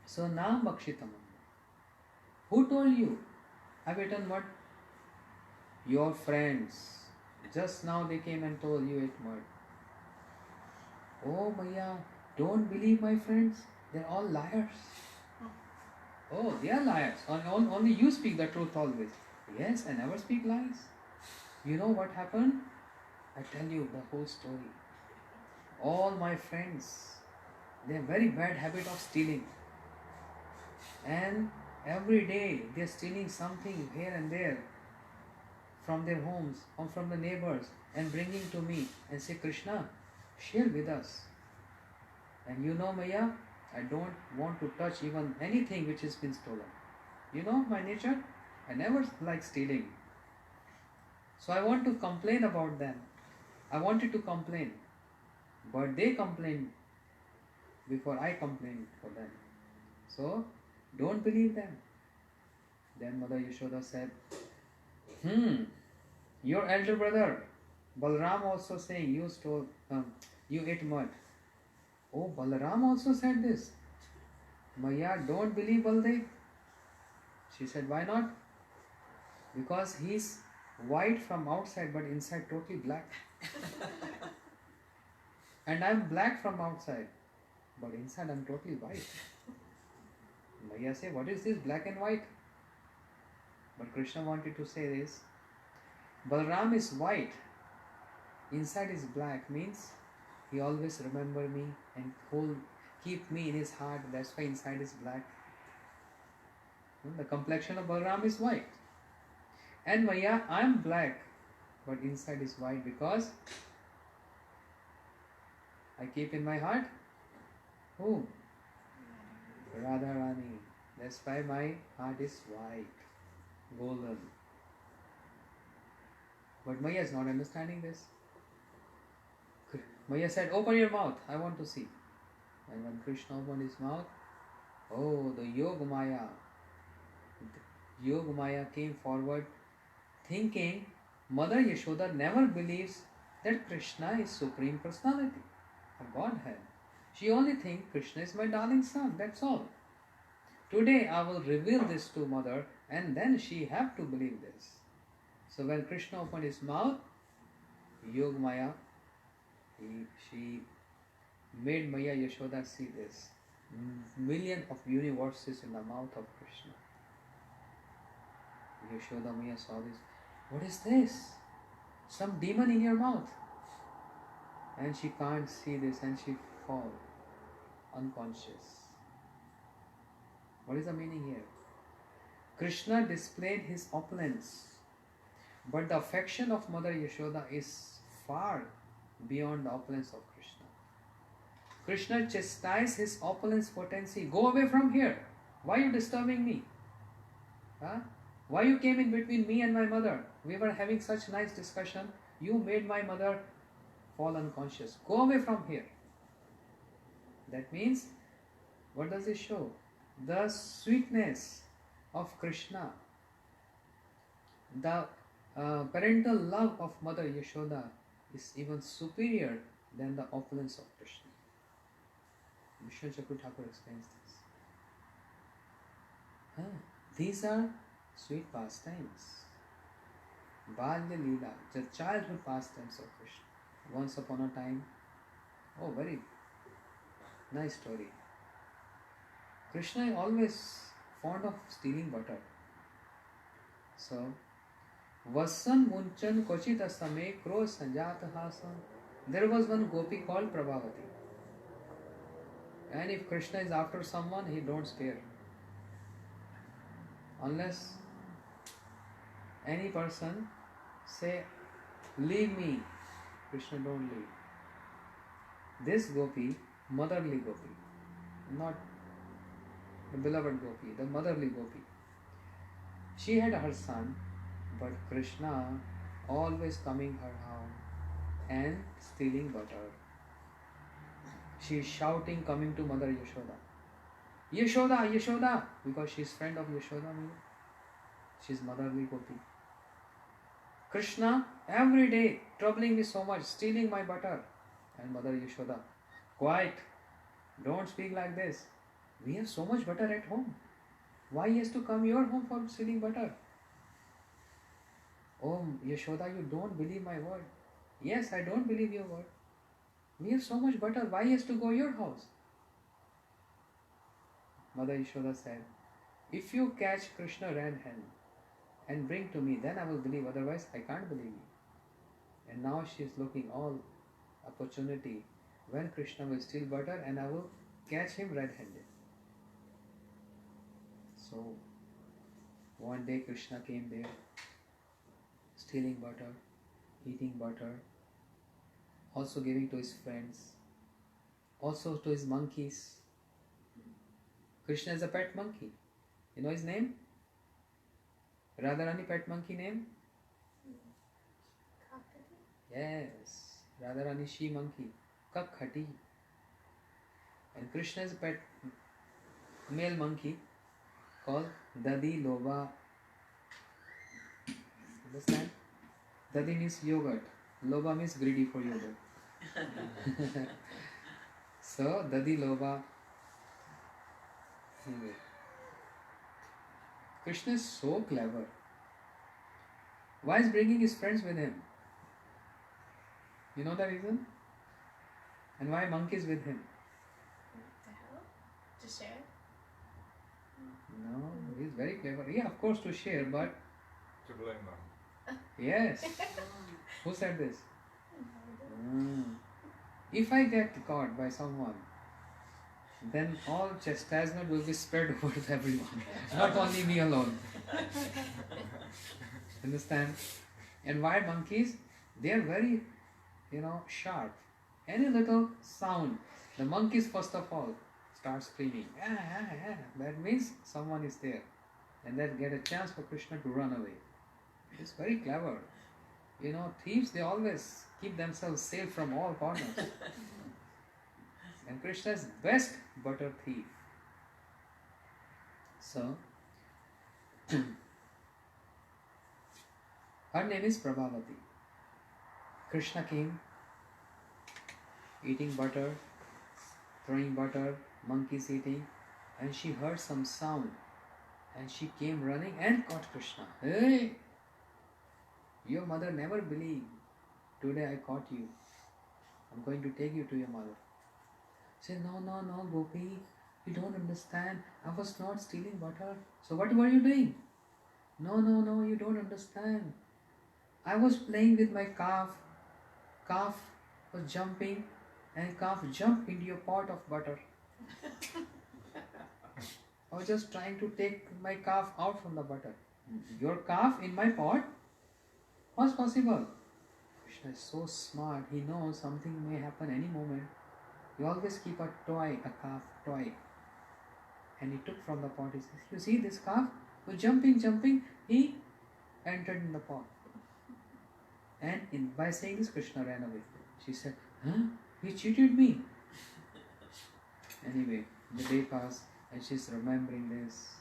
So now Bakshitam. Who told you? I've eaten mud? Your friends. Just now they came and told you ate mud. Oh Maya, don't believe my friends. They're all liars. Oh, they are liars. Only you speak the truth always. Yes, I never speak lies. You know what happened? I tell you the whole story. All my friends, they have very bad habit of stealing. And every day they are stealing something here and there from their homes or from the neighbors and bringing to me and say, Krishna, share with us. And you know, Maya, I don't want to touch even anything which has been stolen. You know my nature? I never like stealing. So I want to complain about them. I wanted to complain. But they complained before I complained for them. So don't believe them. Then Mother Yashoda said, your elder brother Balaram also saying you ate mud. Oh, Balaram also said this. Maya, don't believe Baldev. She said, why not? Because he's white from outside but inside totally black. And I'm black from outside but inside I'm totally white. Maya say, what is this black and white? But Krishna wanted to say this. Balaram is white, inside is black, means he always remember me and keep me in his heart. That's why inside is black. The complexion of Balaram is white. And Maya, I am black, but inside is white because I keep in my heart who? Radharani. That's why my heart is white, golden. But Maya is not understanding this. Maya said, open your mouth, I want to see. And when Krishna opened his mouth, oh, the Yoga Maya came forward thinking Mother Yashoda never believes that Krishna is Supreme Personality, a Godhead. She only thinks Krishna is my darling son, that's all. Today I will reveal this to Mother and then she have to believe this. So when Krishna opened his mouth, Yoga Maya, she made Maya Yashoda see this. Million of universes in the mouth of Krishna. Yashoda Maya saw this. What is this? Some demon in your mouth. And she can't see this and she falls unconscious. What is the meaning here? Krishna displayed his opulence, but the affection of Mother Yashoda is far beyond the opulence of Krishna. Krishna chastised his opulence potency. Go away from here. Why are you disturbing me? Huh? Why you came in between me and my mother? We were having such nice discussion. You made my mother fall unconscious. Go away from here. That means, what does it show? The sweetness of Krishna, the parental love of Mother Yashoda is even superior than the opulence of Krishna. Vishnu Chakra Thakur explains this. These are sweet pastimes. Balya Leela, the childhood pastimes of Krishna. Once upon a time, oh, very nice story. Krishna is always fond of stealing butter. So, Vasan Munchan Kochita Same Kro Sanjata Hasan. There was one gopi called Prabhavati. And if Krishna is after someone, he don't spare. Unless any person say, leave me, Krishna don't leave. This gopi, motherly gopi, not the beloved gopi, the motherly gopi. She had her son, but Krishna always coming her home and stealing butter. She is shouting, coming to Mother Yashoda. Yashoda, Yashoda, because she is friend of Yashoda. She is motherly gopi. Krishna, every day, troubling me so much, stealing my butter. And Mother Yashoda, quiet, don't speak like this. We have so much butter at home. Why he has to come your home for stealing butter? Oh, Yashoda, you don't believe my word. Yes, I don't believe your word. We have so much butter. Why he has to go your house? Mother Yashoda said, if you catch Krishna red hand and bring to me, then I will believe. Otherwise, I can't believe you. And now she is looking all opportunity when Krishna will steal butter and I will catch him red-handed. So, one day Krishna came there, stealing butter, eating butter, also giving to his friends, also to his monkeys. Krishna is a pet monkey. You know his name? Radharani pet monkey name? Yes, Radharani she monkey, Kakhati. And Krishna is a pet male monkey called Dadi Loba. Understand? Dadi means yogurt. Loba means greedy for yogurt. So, Dadi Loba. Anyway. Krishna is so clever. Why is bringing his friends with him? You know the reason? And why monkeys with him? The hell? To share? No, he's very clever. Yeah, of course to share, but To blame them. yes. Who said this? If I get caught by someone, then all chastisement will be spread over to everyone, not only me alone. Understand? And why monkeys? They are very, sharp. Any little sound, the monkeys first of all start screaming. That means someone is there, and then get a chance for Krishna to run away. It's very clever. You know, thieves, they always keep themselves safe from all corners. And Krishna is best butter thief. So, her name is Prabhavati. Krishna came eating butter, throwing butter, monkeys eating, and she heard some sound. And she came running and caught Krishna. Hey! Your mother never believed. Today I caught you. I'm going to take you to your mother. She said, no, Gopi. You don't understand. I was not stealing butter. So what were you doing? No, you don't understand. I was playing with my calf. Calf was jumping and calf jumped into your pot of butter. I was just trying to take my calf out from the butter. Your calf in my pot? How's possible? Krishna is so smart. He knows something may happen any moment. He always keep a toy, a calf toy. And he took from the pot. He says, you see this calf? Was jumping. He entered in the pot. And by saying this, Krishna ran away. She said, huh? He cheated me. Anyway, the day passed and she's remembering this.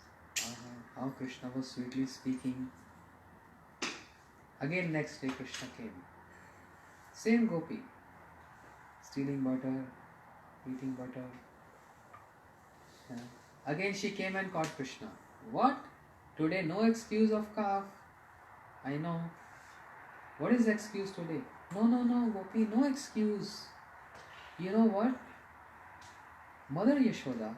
How Krishna was sweetly speaking. Again next day Krishna came. Same gopi. Stealing butter, eating butter. Again she came and caught Krishna. What? Today no excuse of calf. I know. What is the excuse today? No, Gopi, no excuse. You know what? Mother Yashoda,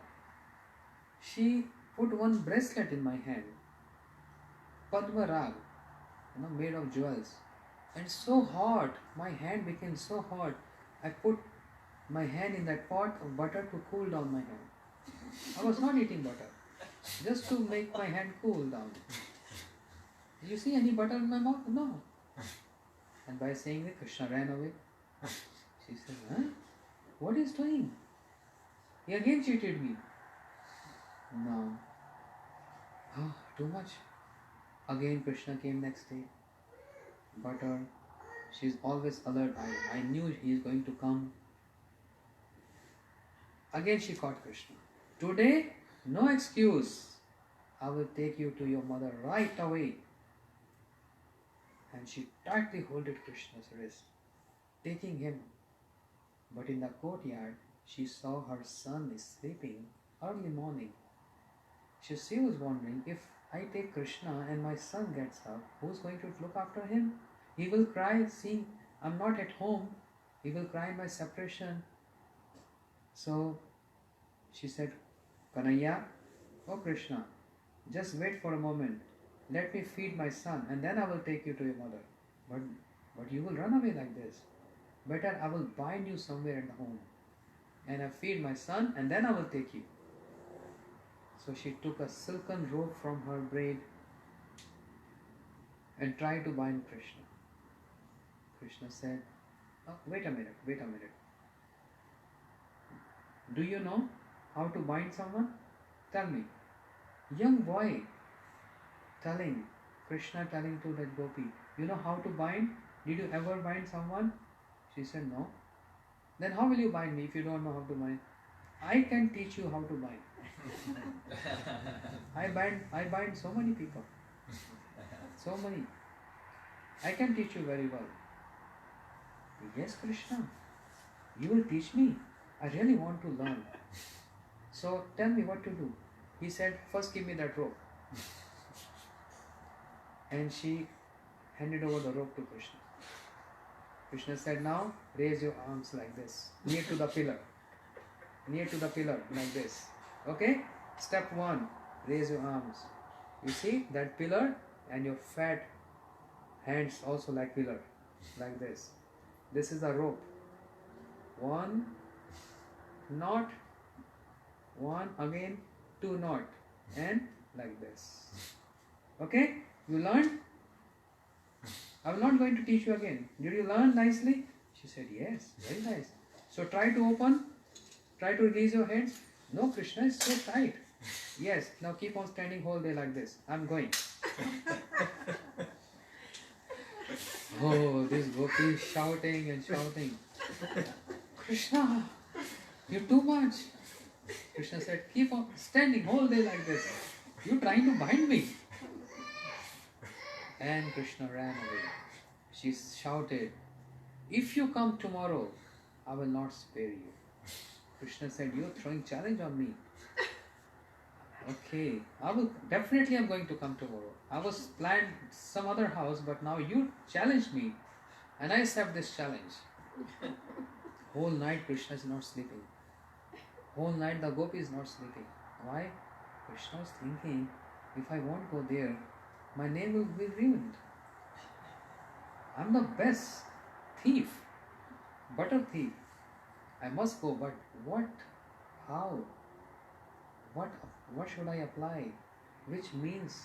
she put one bracelet in my hand. Padma Rag, made of jewels. And so hot, my hand became so hot. I put my hand in that pot of butter to cool down my hand. I was not eating butter, just to make my hand cool down. Did you see any butter in my mouth? No. And by saying that, Krishna ran away. She said, huh? What is doing? He again cheated me. No. Oh, too much. Again Krishna came next day. Butter. She's always alert. I knew he is going to come. Again she caught Krishna. Today, no excuse. I will take you to your mother right away. And she tightly holded Krishna's wrist, taking him. But in the courtyard, she saw her son is sleeping early morning. She was wondering, if I take Krishna and my son gets up, who's going to look after him? He will cry, seeing I'm not at home. He will cry my separation. So she said, Kanaya, oh Krishna, just wait for a moment. Let me feed my son and then I will take you to your mother. But you will run away like this. Better I will bind you somewhere at home. And I feed my son and then I will take you. So she took a silken rope from her braid and tried to bind Krishna. Krishna said, oh, wait a minute. Do you know how to bind someone? Tell me. Young boy Krishna telling to that gopi, you know how to bind? Did you ever bind someone? She said, no. Then how will you bind me if you don't know how to bind? I can teach you how to bind. I bind so many people. So many. I can teach you very well. Yes, Krishna. You will teach me. I really want to learn. So tell me what to do. He said, first give me that rope. And she handed over the rope to Krishna. Krishna said, now raise your arms like this, near to the pillar. Near to the pillar, like this. Okay? Step 1, raise your arms. You see that pillar and your fat hands also like pillar, like this. This is the rope. 1 knot, 1 again, 2 knot, and like this. Okay? You learned? I'm not going to teach you again. Did you learn nicely? She said, yes, very nice. So try to open, try to release your hands. No, Krishna is so tight. Yes, now keep on standing whole day like this. I'm going. Oh, this gopi is shouting and shouting. Krishna, you're too much. Krishna said, keep on standing whole day like this. You're trying to bind me. And Krishna ran away. She shouted, if you come tomorrow, I will not spare you. Krishna said, you're throwing challenge on me. Okay, I'm going to come tomorrow. I was planned some other house, but now you challenged me, and I accept this challenge. Whole night Krishna is not sleeping. Whole night the gopi is not sleeping. Why? Krishna was thinking, if I won't go there, my name will be ruined. I'm the best thief, butter thief. I must go, but what? How? What should I apply? Which means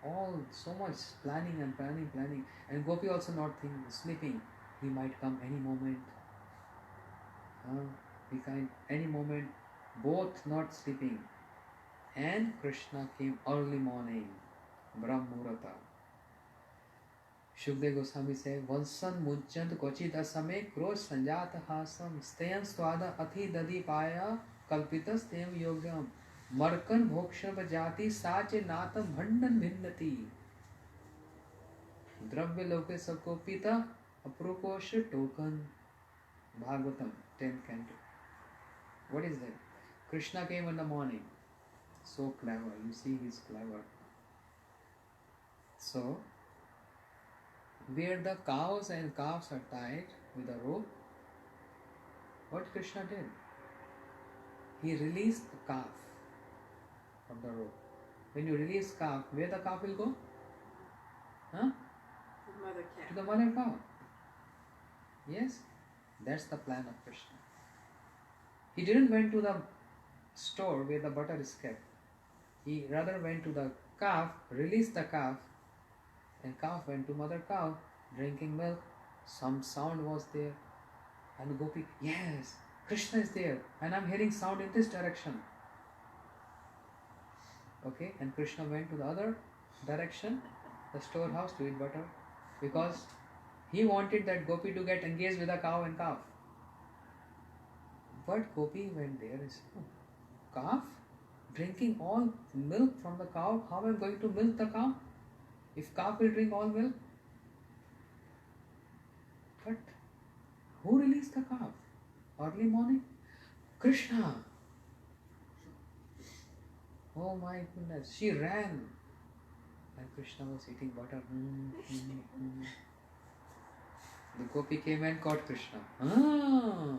all so much planning and planning. And Gopi also not sleeping. He might come any moment. Any moment. Both not sleeping. And Krishna came early morning. Brahmurata. Shukdev Goswami said, Vansan Mujjant Kochit Asame Krosh Sanjata Hasam Stayan Swada Athi Dadi Paya Kalpitas Tem Yogam Markan Bhokshav Jati Sache Natam Bhandan Bhinnati Dravya Loke Sakopita Aprokosha Tokan Bhagavatam 10th canto. What is that? Krishna came in the morning. So clever. You see, he's clever. So, where the cows and calves are tied with a rope, what Krishna did? He released the calf from the rope. When you release calf, where the calf will go? Huh? The mother cat. To the mother cow. Yes, that's the plan of Krishna. He didn't went to the store where the butter is kept. He rather went to the calf, released the calf, and calf went to mother cow, drinking milk. Some sound was there. And Gopi, yes, Krishna is there. And I'm hearing sound in this direction. Okay, and Krishna went to the other direction, the storehouse, to eat butter. Because he wanted that Gopi to get engaged with the cow and calf. But Gopi went there and said, oh, calf? Drinking all milk from the cow? How am I going to milk the cow? If calf will drink all milk? But who released the calf? Early morning? Krishna. Oh my goodness. She ran. And Krishna was eating butter. The Gopi came and caught Krishna. Ah,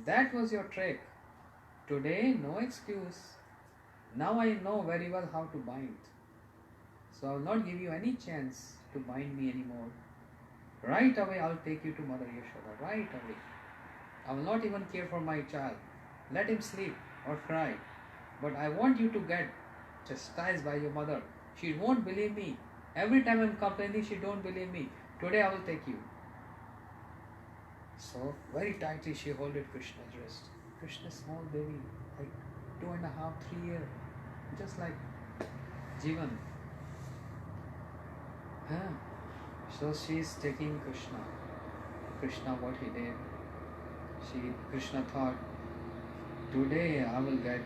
that was your trick. Today, no excuse. Now I know very well how to bind. So I will not give you any chance to bind me anymore. Right away I will take you to Mother Yashoda. Right away. I will not even care for my child. Let him sleep or cry. But I want you to get chastised by your mother. She won't believe me. Every time I'm complaining, she don't believe me. Today I will take you. So very tightly she holded Krishna's wrist. Krishna's small baby, like 2.5, 3 years, just like Jivan. So she is taking Krishna. Krishna, what he did? Krishna thought, today I will get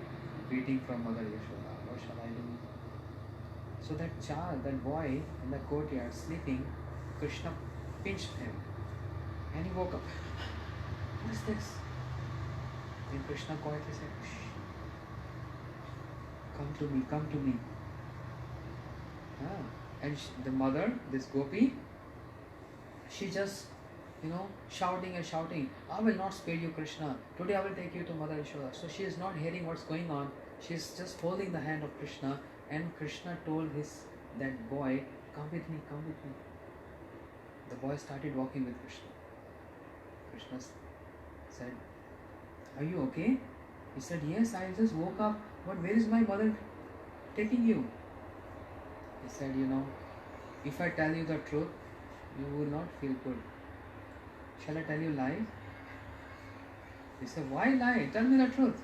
beating from Mother Yashoda. What shall I do? So that child, that boy in the courtyard sleeping, Krishna pinched him. And he woke up. What is this? Then Krishna quietly said, shh. Come to me. And the mother, this Gopi, she just, shouting and shouting, I will not spare you, Krishna. Today I will take you to Mother Yashoda. So she is not hearing what's going on. She is just holding the hand of Krishna. And Krishna told that boy, come with me. The boy started walking with Krishna. Krishna said, are you okay? He said, yes, I just woke up. But where is my mother taking you? He said, if I tell you the truth, you will not feel good. Shall I tell you lies? He said, why lie? Tell me the truth.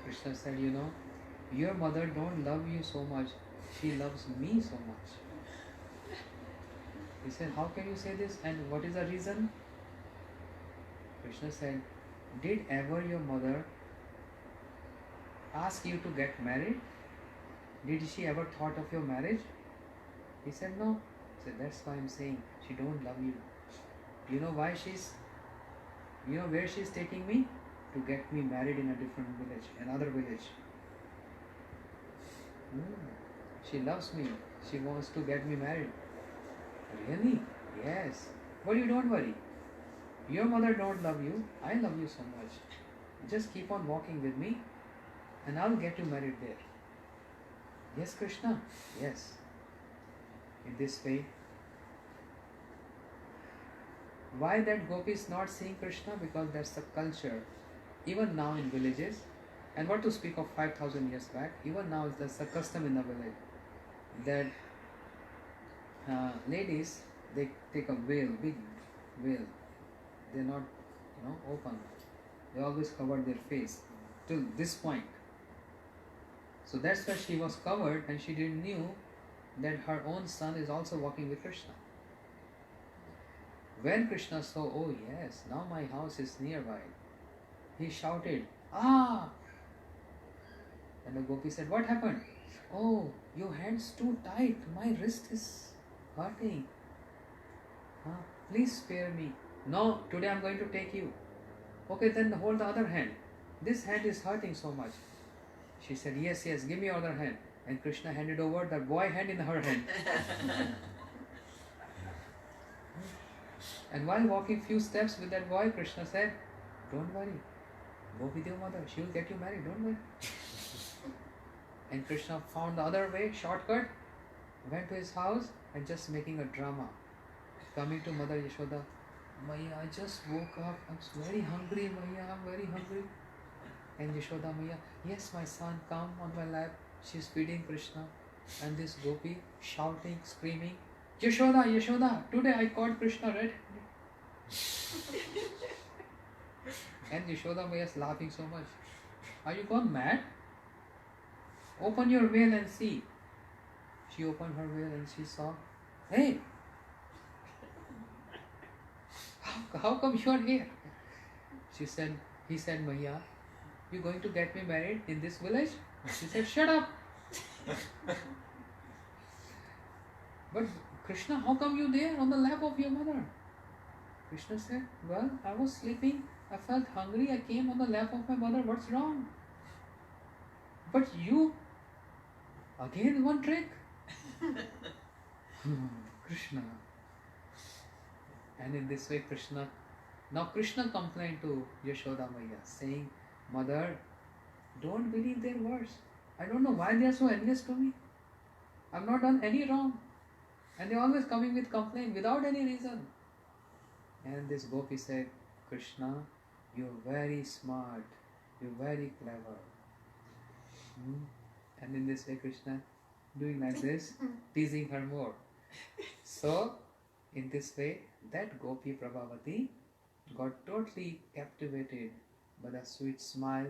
Krishna said, your mother don't love you so much. She loves me so much. He said, how can you say this and what is the reason? Krishna said, did ever your mother ask you to get married? Did she ever thought of your marriage? He said, no. He said, that's why I'm saying she don't love you. You know why you know where she's taking me? To get me married in a different village, another village. She loves me. She wants to get me married. Really? Yes. But you don't worry. Your mother don't love you. I love you so much. Just keep on walking with me and I'll get you married there. Yes, Krishna? Yes. In this way. Why that gopi is not seeing Krishna? Because that's the culture. Even now in villages, and what to speak of 5,000 years back, even now that's the custom in the village. That ladies, they take a veil, big veil. They're not, open. They always cover their face till this point. So that's why she was covered and she didn't knew that her own son is also walking with Krishna. When Krishna saw, oh yes, now my house is nearby, he shouted, ah! And the gopi said, what happened? Oh, your hand's too tight, my wrist is hurting. Please spare me. No, today I'm going to take you. Okay, then hold the other hand. This hand is hurting so much. She said, yes, give me your other hand. And Krishna handed over the boy hand in her hand. And while walking few steps with that boy, Krishna said, don't worry, go with your mother, she will get you married, don't worry. And Krishna found the other way, shortcut, went to his house and just making a drama. Coming to Mother Yashoda, Maya, I just woke up, I'm very hungry, Maya, I'm very hungry. And Yashoda Maya, yes, my son, come on my lap. She's feeding Krishna. And this gopi shouting, screaming, Yashoda, Yashoda, today I caught Krishna red-handed. And Yashoda Maya is laughing so much. Are you gone mad? Open your veil and see. She opened her veil and she saw, hey, how come you are here? He said, Maya, you going to get me married in this village? She said, shut up. But Krishna, how come you there on the lap of your mother? Krishna said, well, I was sleeping, I felt hungry, I came on the lap of my mother, what's wrong? But you, again one trick. Krishna. And in this way Krishna complained to Yashoda Maya, saying, Mother, don't believe their words. I don't know why they are so envious to me. I've not done any wrong. And they're always coming with complaint without any reason. And this gopi said, Krishna, you're very smart. You're very clever. And in this way Krishna doing like this, teasing her more. So, in this way, that gopi Prabhavati got totally captivated by the sweet smile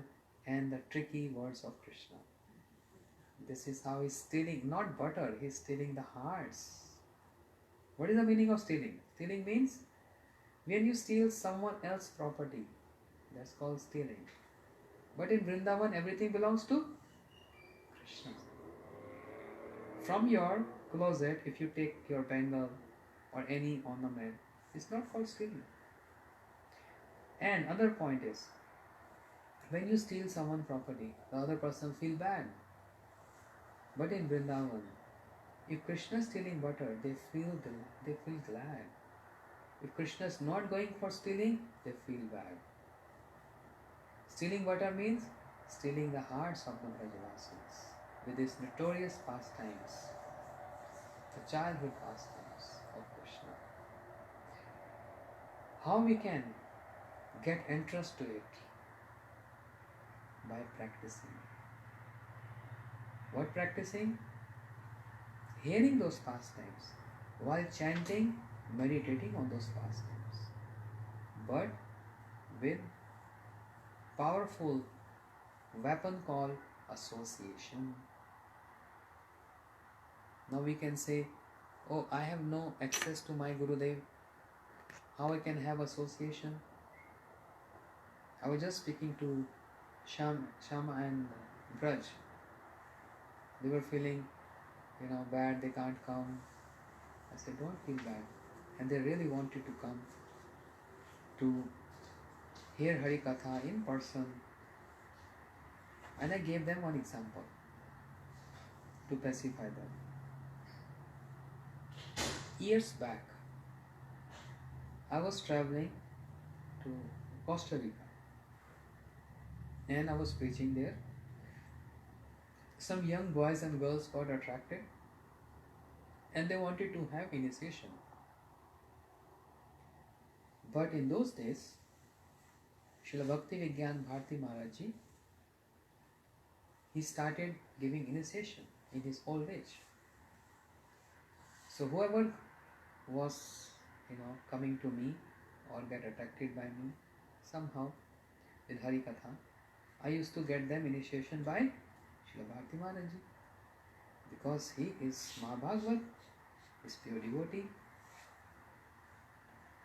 and the tricky words of Krishna. This is how he's stealing, not butter, he's stealing the hearts. What is the meaning of stealing? Stealing means when you steal someone else's property, that's called stealing. But in Vrindavan, everything belongs to Krishna. From your closet, if you take your bangle or any ornament, it's not called stealing. And other point is, when you steal someone's property, the other person feel bad. But in Vrindavan, if Krishna is stealing butter, they feel glad. If Krishna is not going for stealing, they feel bad. Stealing butter means stealing the hearts of the Brajavasis with his notorious pastimes, the childhood pastimes of Krishna. How we can get interest to it? By practicing. What practicing? Hearing those pastimes while chanting, meditating on those pastimes, but with powerful weapon called association. Now we can say, oh, I have no access to my Gurudev, how I can have association? I was just speaking to Shama and Braj. They were feeling, bad, they can't come. I said, don't feel bad. And they really wanted to come to hear Hari Katha in person. And I gave them one example to pacify them. Years back, I was traveling to Costa Rica and I was preaching there. Some young boys and girls got attracted and they wanted to have initiation. But in those days, Srila Bhakti Vigyan Bharati Maharaj Ji, he started giving initiation in his old age. So whoever was, coming to me or get attracted by me somehow with Hari Katha, I used to get them initiation by Srila Bharati Maharaj Ji, because he is Mahabhagavat, is pure devotee.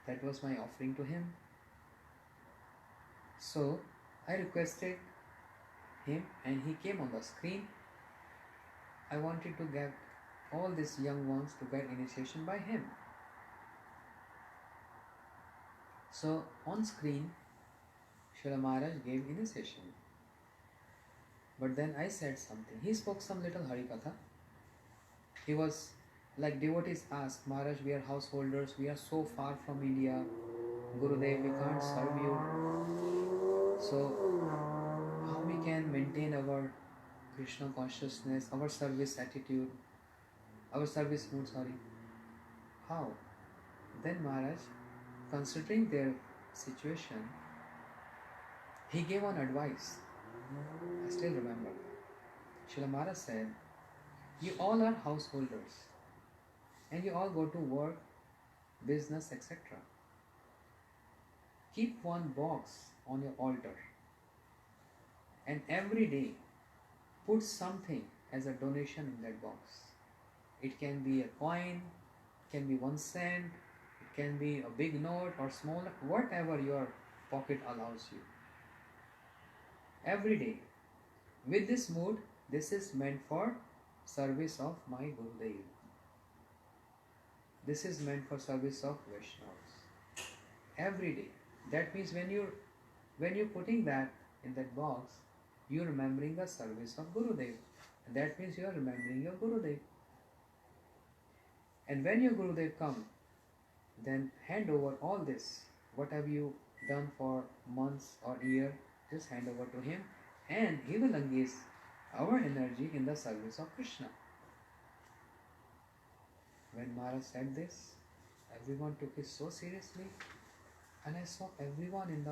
That was my offering to him. So I requested him and he came on the screen. I wanted to get all these young ones to get initiation by him. So on screen, Srila Maharaj gave initiation. But then I said something. He spoke some little Hari Katha. He was like devotees ask, Maharaj, we are householders, we are so far from India. Gurudev, we can't serve you. So how we can maintain our Krishna consciousness, our service attitude, our service mood, How? Then Maharaj, considering their situation, he gave one advice. I still remember. Srila Maharaj said, you all are householders and you all go to work, business, etc. Keep one box on your altar and every day put something as a donation in that box. It can be a coin, it can be 1 cent, it can be a big note or small, whatever your pocket allows you. Every day. With this mood, this is meant for service of my Gurudev. This is meant for service of Vaishnavas. Every day. That means when you're putting that in that box, you're remembering the service of Gurudev. And that means you are remembering your Gurudev. And when your Gurudev comes, then hand over all this. What have you done for months or year, just hand over to him and he will engage our energy in the service of Krishna. When Maharaj said this, everyone took it so seriously, and I saw everyone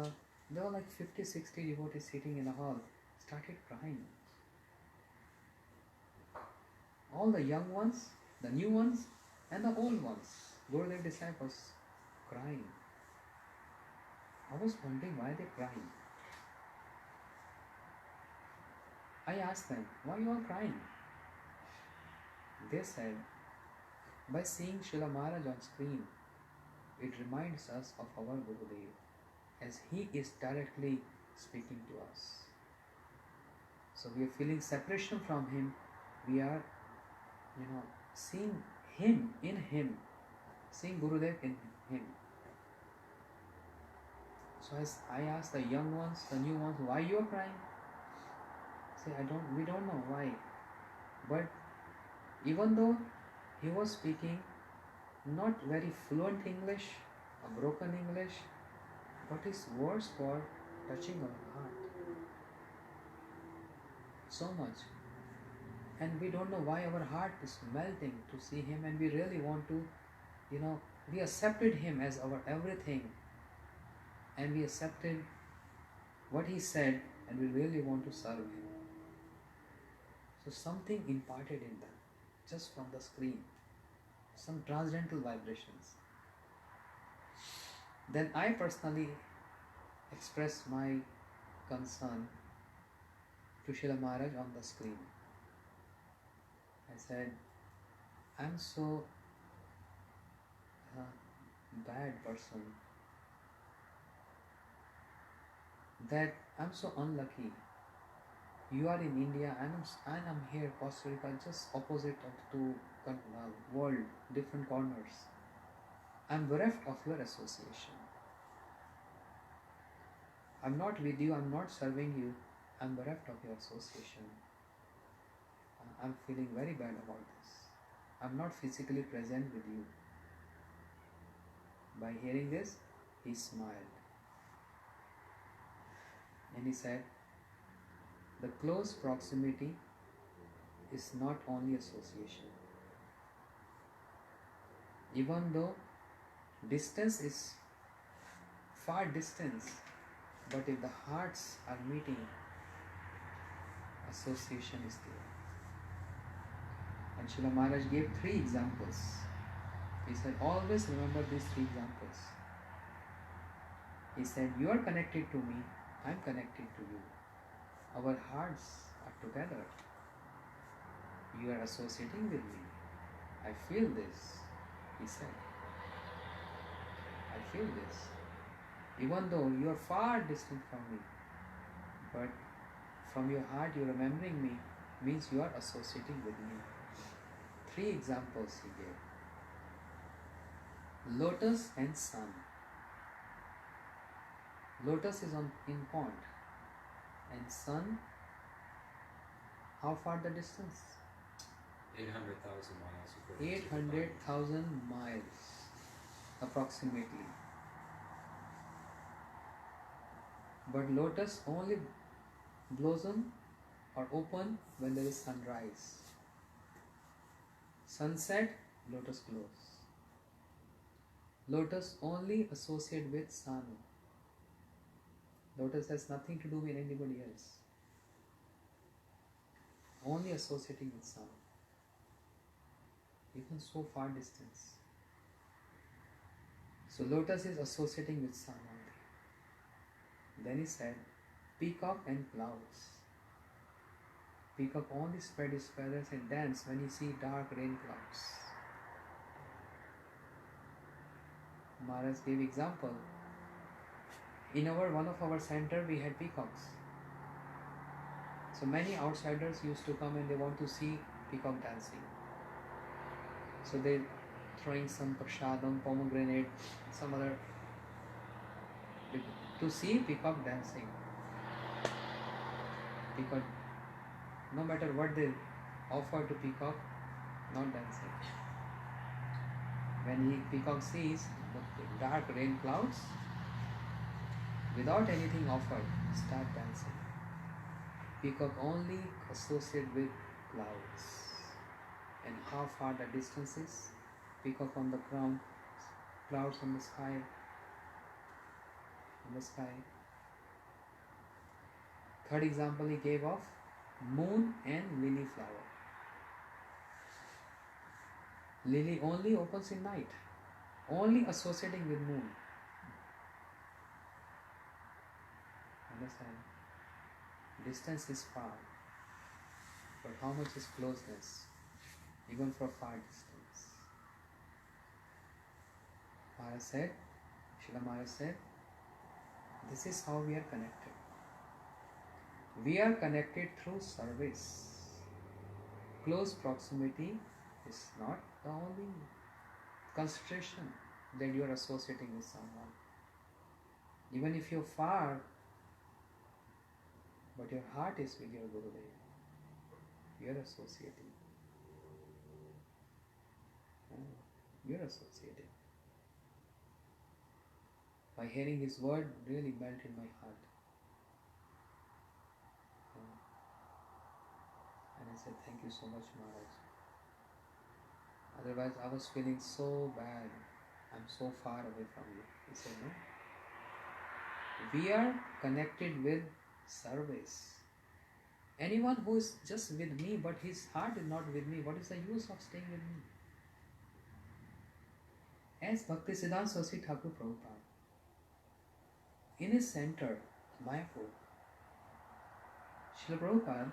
there were like 50-60 devotees sitting in a hall, started crying. All the young ones, the new ones, and the old ones, Gurudev disciples, crying. I was wondering why they're crying. I asked them, why you are crying? They said, by seeing Srila Maharaj on screen, it reminds us of our Gurudev, as he is directly speaking to us. So we are feeling separation from him. We are, seeing him in him, seeing Gurudev in him. So I asked the young ones, the new ones, why you are crying? Say, we don't know why. But even though he was speaking not very fluent English, a broken English, but his words were touching our heart so much. And we don't know why our heart is melting to see him, and we really want to, we accepted him as our everything, and we accepted what he said, and we really want to serve him. So something imparted in them, just from the screen, some transcendental vibrations. Then I personally expressed my concern to Srila Maharaj on the screen. I said, I'm so bad person, that I'm so unlucky. You are in India and I'm here, Costa Rica, just opposite of the two world, different corners. I'm bereft of your association. I'm not with you, I'm not serving you, I'm bereft of your association. I'm feeling very bad about this. I'm not physically present with you. By hearing this, he smiled. And he said, the close proximity is not only association. Even though distance is far distance, but if the hearts are meeting, association is there. And Srila Maharaj gave 3 examples. He said, always remember these 3 examples. He said, you are connected to me, I am connected to you. Our hearts are together. You are associating with me. I feel this, he said. I feel this. Even though you are far distant from me, but from your heart you are remembering me, means you are associating with me. 3 examples he gave. Lotus and sun. Lotus is in pond, and sun, how far the distance? 800,000 miles. according to the 800,000 miles approximately. But lotus only blossom or open when there is sunrise. Sunset, lotus close. Lotus only associate with sun. Lotus has nothing to do with anybody else. Only associating with sun. Even so far distance. So lotus is associating with sun only. Then he said, peacock and clouds. Peacock only spread his feathers and dance when he see dark rain clouds. Maharaj gave example. In one of our center we had peacocks. So many outsiders used to come and they want to see peacock dancing. So they throwing some prasadam, pomegranate, some other to see peacock dancing. Peacock, no matter what they offer to peacock, not dancing. When peacock sees the dark rain clouds, without anything offered, start dancing. Peacock only associate with clouds. And how far the distance is? Peacock on the ground, clouds on the sky. Third example he gave of moon and lily flower. Lily only opens in night, only associating with moon. Understand? Distance is far, but how much is closeness, even for far distance? Maharaj said, Srila Maharaj said, this is how we are connected. We are connected through service. Close proximity is not the only consideration that you are associating with someone. Even if you're far, but your heart is with your Gurudev, you are associating. You are associating. By hearing his word, really melted my heart. And I said, thank you so much, Maharaj. Otherwise, I was feeling so bad. I'm so far away from you. He said, no. We are connected with service. Anyone who is just with me, but his heart is not with me, what is the use of staying with me? As Bhaktisiddhanta Saraswati Thakur Prabhupada, in his center, Mayapur, Srila Prabhupada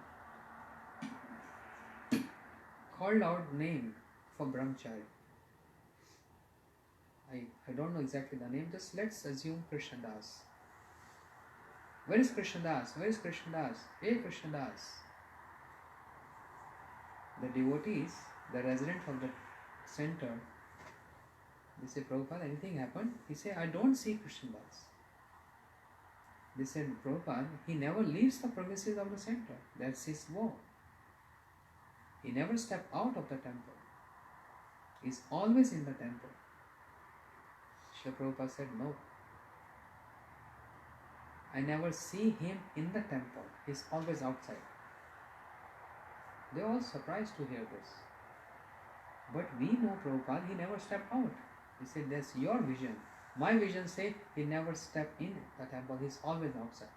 called out name for brahmachari. I don't know exactly the name, just let's assume Krishnadas. Where is Krishnadas? Where is Krishnadas? Hey Krishnadas. The devotees, the residents of the center, they say, Prabhupada, anything happened? He said, I don't see Krishnadas. They said, Prabhupada, he never leaves the premises of the center. That's his woe. He never stepped out of the temple. He's always in the temple. Srila Prabhupada said, no. I never see him in the temple. He's always outside. They were all surprised to hear this. But we know Prabhupada, he never stepped out. He said, that's your vision. My vision said he never stepped in the temple. He's always outside.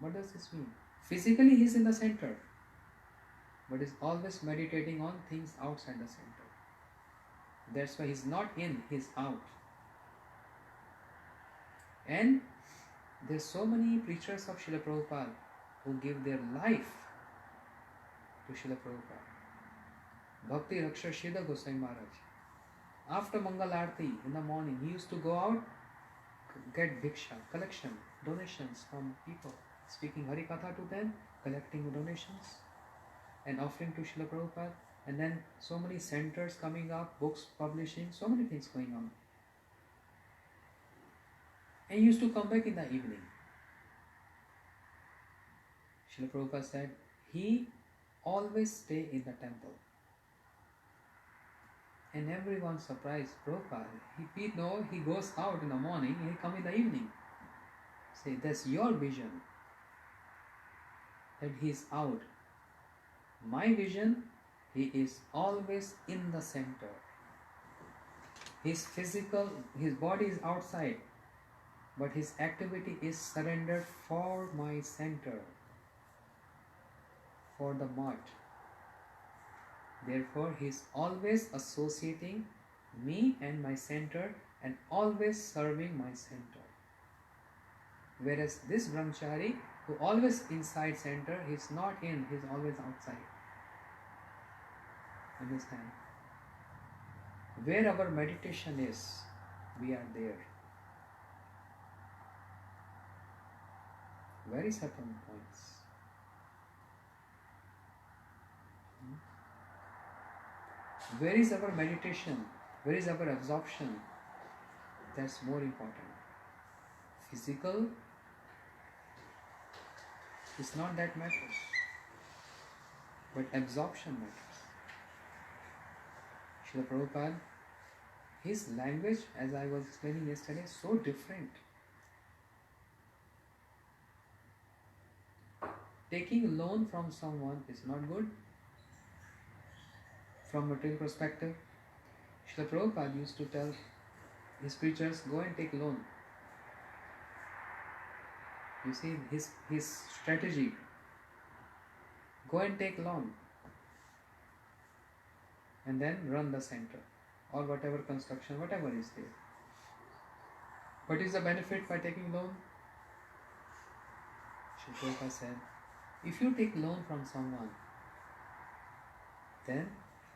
What does this mean? Physically he's in the center, but he's always meditating on things outside the center. That's why he's not in, he's out. And there's so many preachers of Srila Prabhupada who give their life to Srila Prabhupada. Bhakti Raksha Sridhar Goswami Maharaj. After Mangal Aarti in the morning, he used to go out, get bhiksha, collection, donations from people, speaking Harikatha to them, collecting donations and offering to Srila Prabhupada, and then so many centers coming up, books publishing, so many things going on. And he used to come back in the evening. Srila Prabhupada said, he always stay in the temple. And everyone surprised Prabhupada. We know he goes out in the morning and he come in the evening. Say, that's your vision. That he is out. My vision, he is always in the center. His physical, his body is outside, but his activity is surrendered for my center, for the mart. Therefore, he is always associating me and my center and always serving my center. Whereas this brahmachari, who always inside center, he is not in, he is always outside. Understand? Where our meditation is, we are there. Very certain points. Where is our meditation? Where is our absorption? That's more important. Physical is not that matters, but absorption matters. Srila Prabhupada, his language, as I was explaining yesterday, is so different. Taking loan from someone is not good. From material perspective, Srila Prabhupada used to tell his preachers, go and take loan. You see his strategy. Go and take loan and then run the center or whatever construction, whatever is there. What is the benefit by taking loan? Srila Prabhupada said, if you take loan from someone, then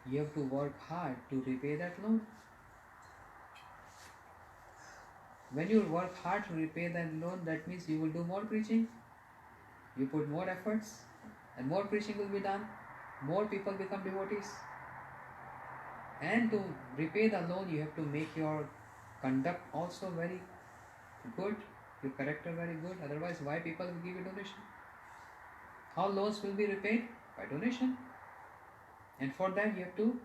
you have to work hard to repay that loan. When you work hard to repay that loan, that means you will do more preaching, you put more efforts, and more preaching will be done, more people become devotees. And to repay the loan, you have to make your conduct also very good, your character very good, otherwise why people will give you donation? How loans will be repaid? By donation. And for that you have to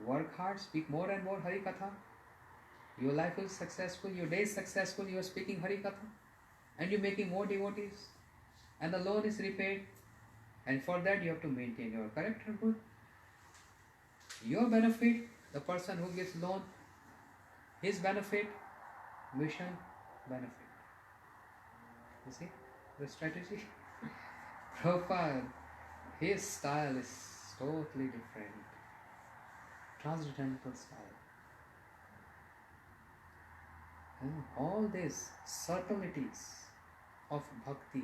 work hard, speak more and more Hari Katha. Your life is successful, your day is successful, you are speaking Hari Katha. And you are making more devotees. And the loan is repaid. And for that you have to maintain your character good. Your benefit, the person who gives loan, his benefit, mission benefit. You see the strategy? Prabhupada, his style is totally different. Transcendental style. And all these subtleties of bhakti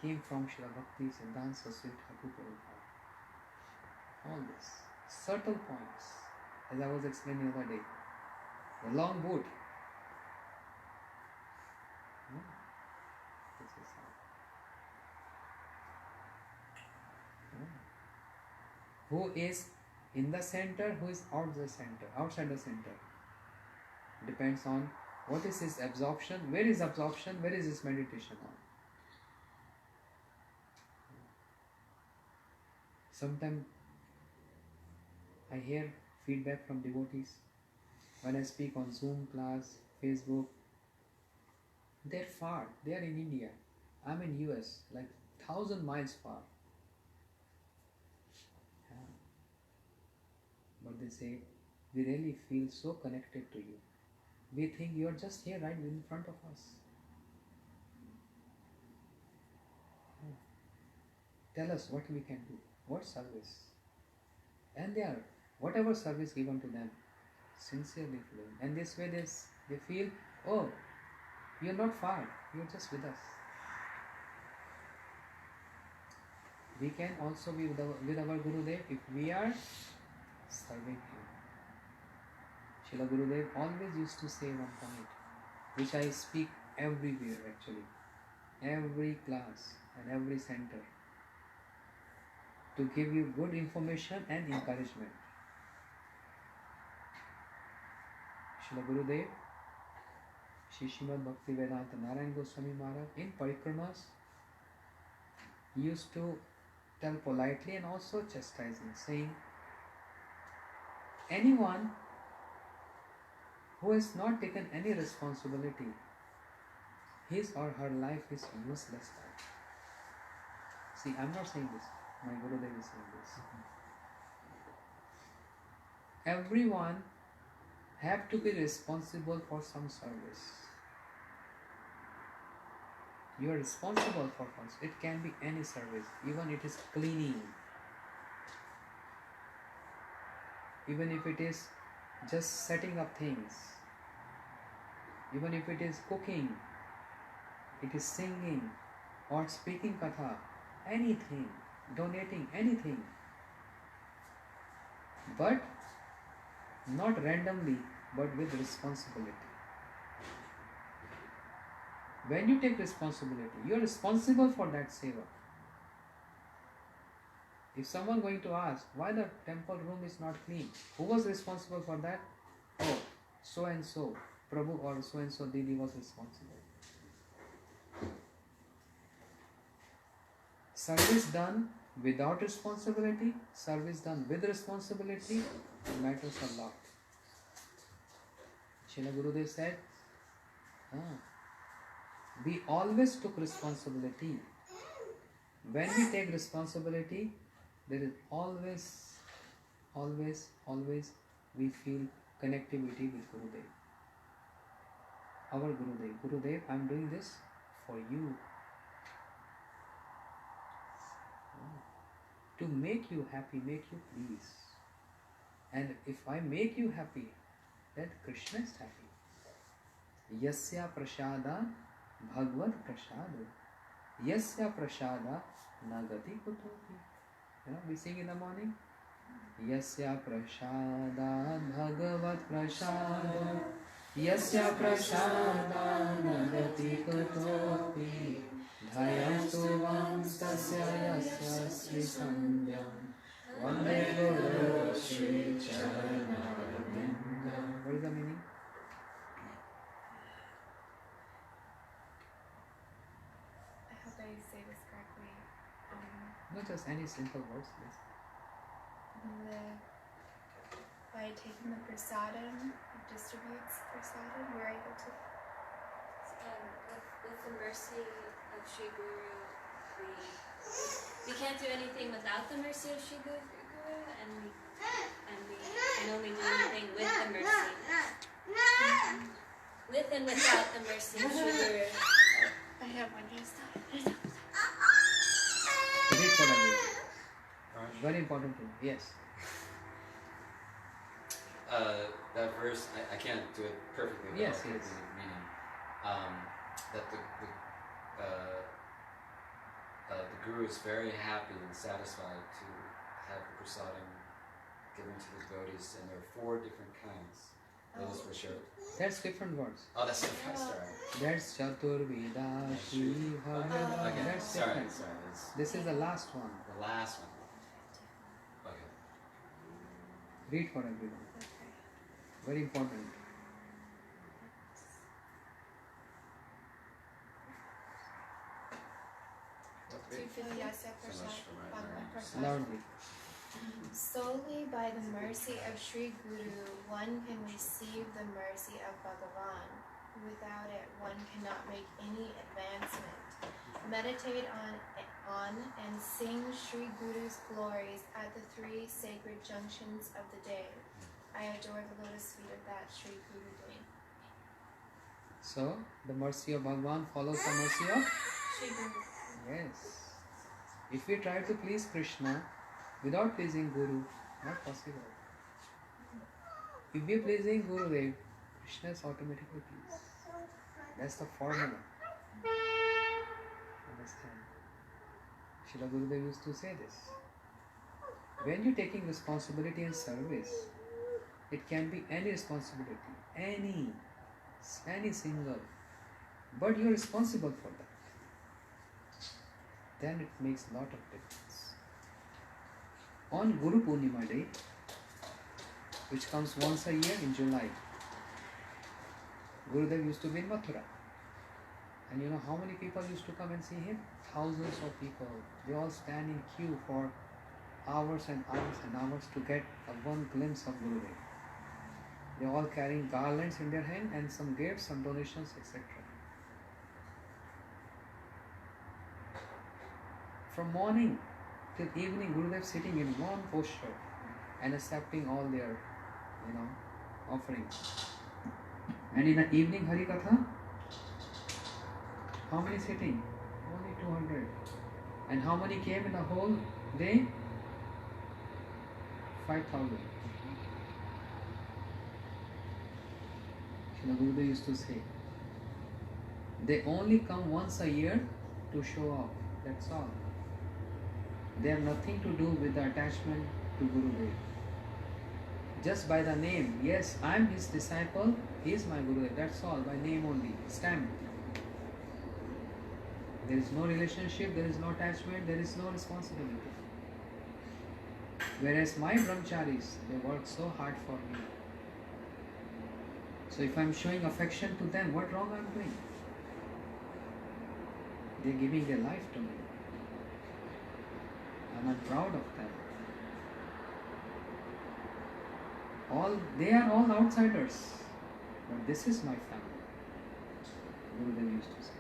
came from Srila Bhakti Siddhanta Saraswati Thakur Prabhupada. All this subtle points, as I was explaining the other day. The long boot. This is how. Who is in the center, who is outside the center. Depends on what is his absorption, where is absorption, where is his meditation on. Sometimes I hear feedback from devotees when I speak on Zoom class, Facebook. They're far, they are in India. I'm in US, like 1,000 miles far. But they say, we really feel so connected to you. We think you're just here right in front of us. Tell us what we can do, what service. And they are, whatever service given to them, sincerely feeling. And this way they feel, oh, you're not far, you're just with us. We can also be with our Gurudev if we are serving him. Srila Gurudev always used to say one point, which I speak everywhere actually, every class and every center, to give you good information and encouragement. Srila Gurudev, Shri Srimad Bhaktivedanta Narayan Goswami Maharaj, in parikramas, used to tell politely and also chastising, saying, anyone who has not taken any responsibility, his or her life is useless life. See, I'm not saying this. My Gurudev is saying this. Everyone have to be responsible for some service. You are responsible for first. It can be any service, even it is cleaning, even if it is just setting up things, even if it is cooking, it is singing or speaking katha, anything, donating anything, but not randomly, but with responsibility. When you take responsibility, you are responsible for that seva. If someone going to ask why the temple room is not clean, who was responsible for that? Oh, so and so Prabhu or so and so Didi was responsible. Service done without responsibility, service done with responsibility matters a lot. Srila Gurudev said, we always took responsibility. When we take responsibility, there is always we feel connectivity with Gurudev. Our Gurudev. Gurudev, I am doing this for you. To make you happy, make you please. And if I make you happy, then Krishna is happy. Yasya prasada bhagavad prasada. Yasya prasada nagati kutopi. We sing in the morning. Yasya prasada bhagavad prasada. Yasya prasada nagati kutopi. Dhayastu vanstasya yasya sri sandhyam. Vande Guru Shri Charanarvindam. What is the meaning? I hope I say this correctly. Not just any simple words, please. By taking the prasadam, it distributes prasadam, we're able to. With the mercy of Shri Guru, we can't do anything without the mercy of Shri Guru, and we can only do anything with the mercy. With and without the mercy of Shri Guru. I have one just Read for them. Very important thing. Yes. That verse, I can't do it perfectly. Yes, without yes. the meaning. That the Guru is very happy and satisfied to have the prasadam given to the devotees, and there are 4 different kinds. Those for sure. That's different words. Oh, that's the first. Sorry. That's Chaturveda Shri Bhagavad. Okay. That's Sorry. different. Sorry. That's This is the last one. the last one. Okay. Read for everyone. Okay. Very important. Tufilyasya So much for my Prasad. learning. Loudly. Solely by the mercy of Sri Guru, one can receive the mercy of Bhagavan. Without it, one cannot make any advancement. Meditate on and sing Sri Guru's glories at the 3 sacred junctions of the day. I adore the lotus feet of that Sri Guru Day. So, the mercy of Bhagavan follows the mercy of? Sri Guru. Yes. If we try to please Krishna without pleasing Guru, not possible. If we are pleasing Gurudev, Krishna is automatically pleased. That's the formula. Understand? Srila Gurudev used to say this. When you're taking responsibility and service, it can be any responsibility, any single, but you're responsible for that. Then it makes a lot of difference. On Guru Purnima Day, which comes once a year in July, Gurudev used to be in Mathura. And you know how many people used to come and see him? Thousands of people. They all stand in queue for hours and hours and hours to get one glimpse of Gurudev. They all carrying garlands in their hand and some gifts, some donations, etc. From morning till evening, Gurudev sitting in one posture and accepting all their, offerings. And in the evening Hari Katha, how many sitting? Only 200. And how many came in the whole day? 5,000. Srila Gurudev used to say, they only come once a year to show off. That's all. They have nothing to do with the attachment to Gurudev. Just by the name, yes, I am his disciple, he is my Gurudev. That's all, by name only, stamped. There is no relationship, there is no attachment, there is no responsibility. Whereas my brahmacharis, they work so hard for me. So if I am showing affection to them, what wrong I am doing? They are giving their life to me. And I am proud of them. They are all outsiders. But this is my family. Gurudev used to say.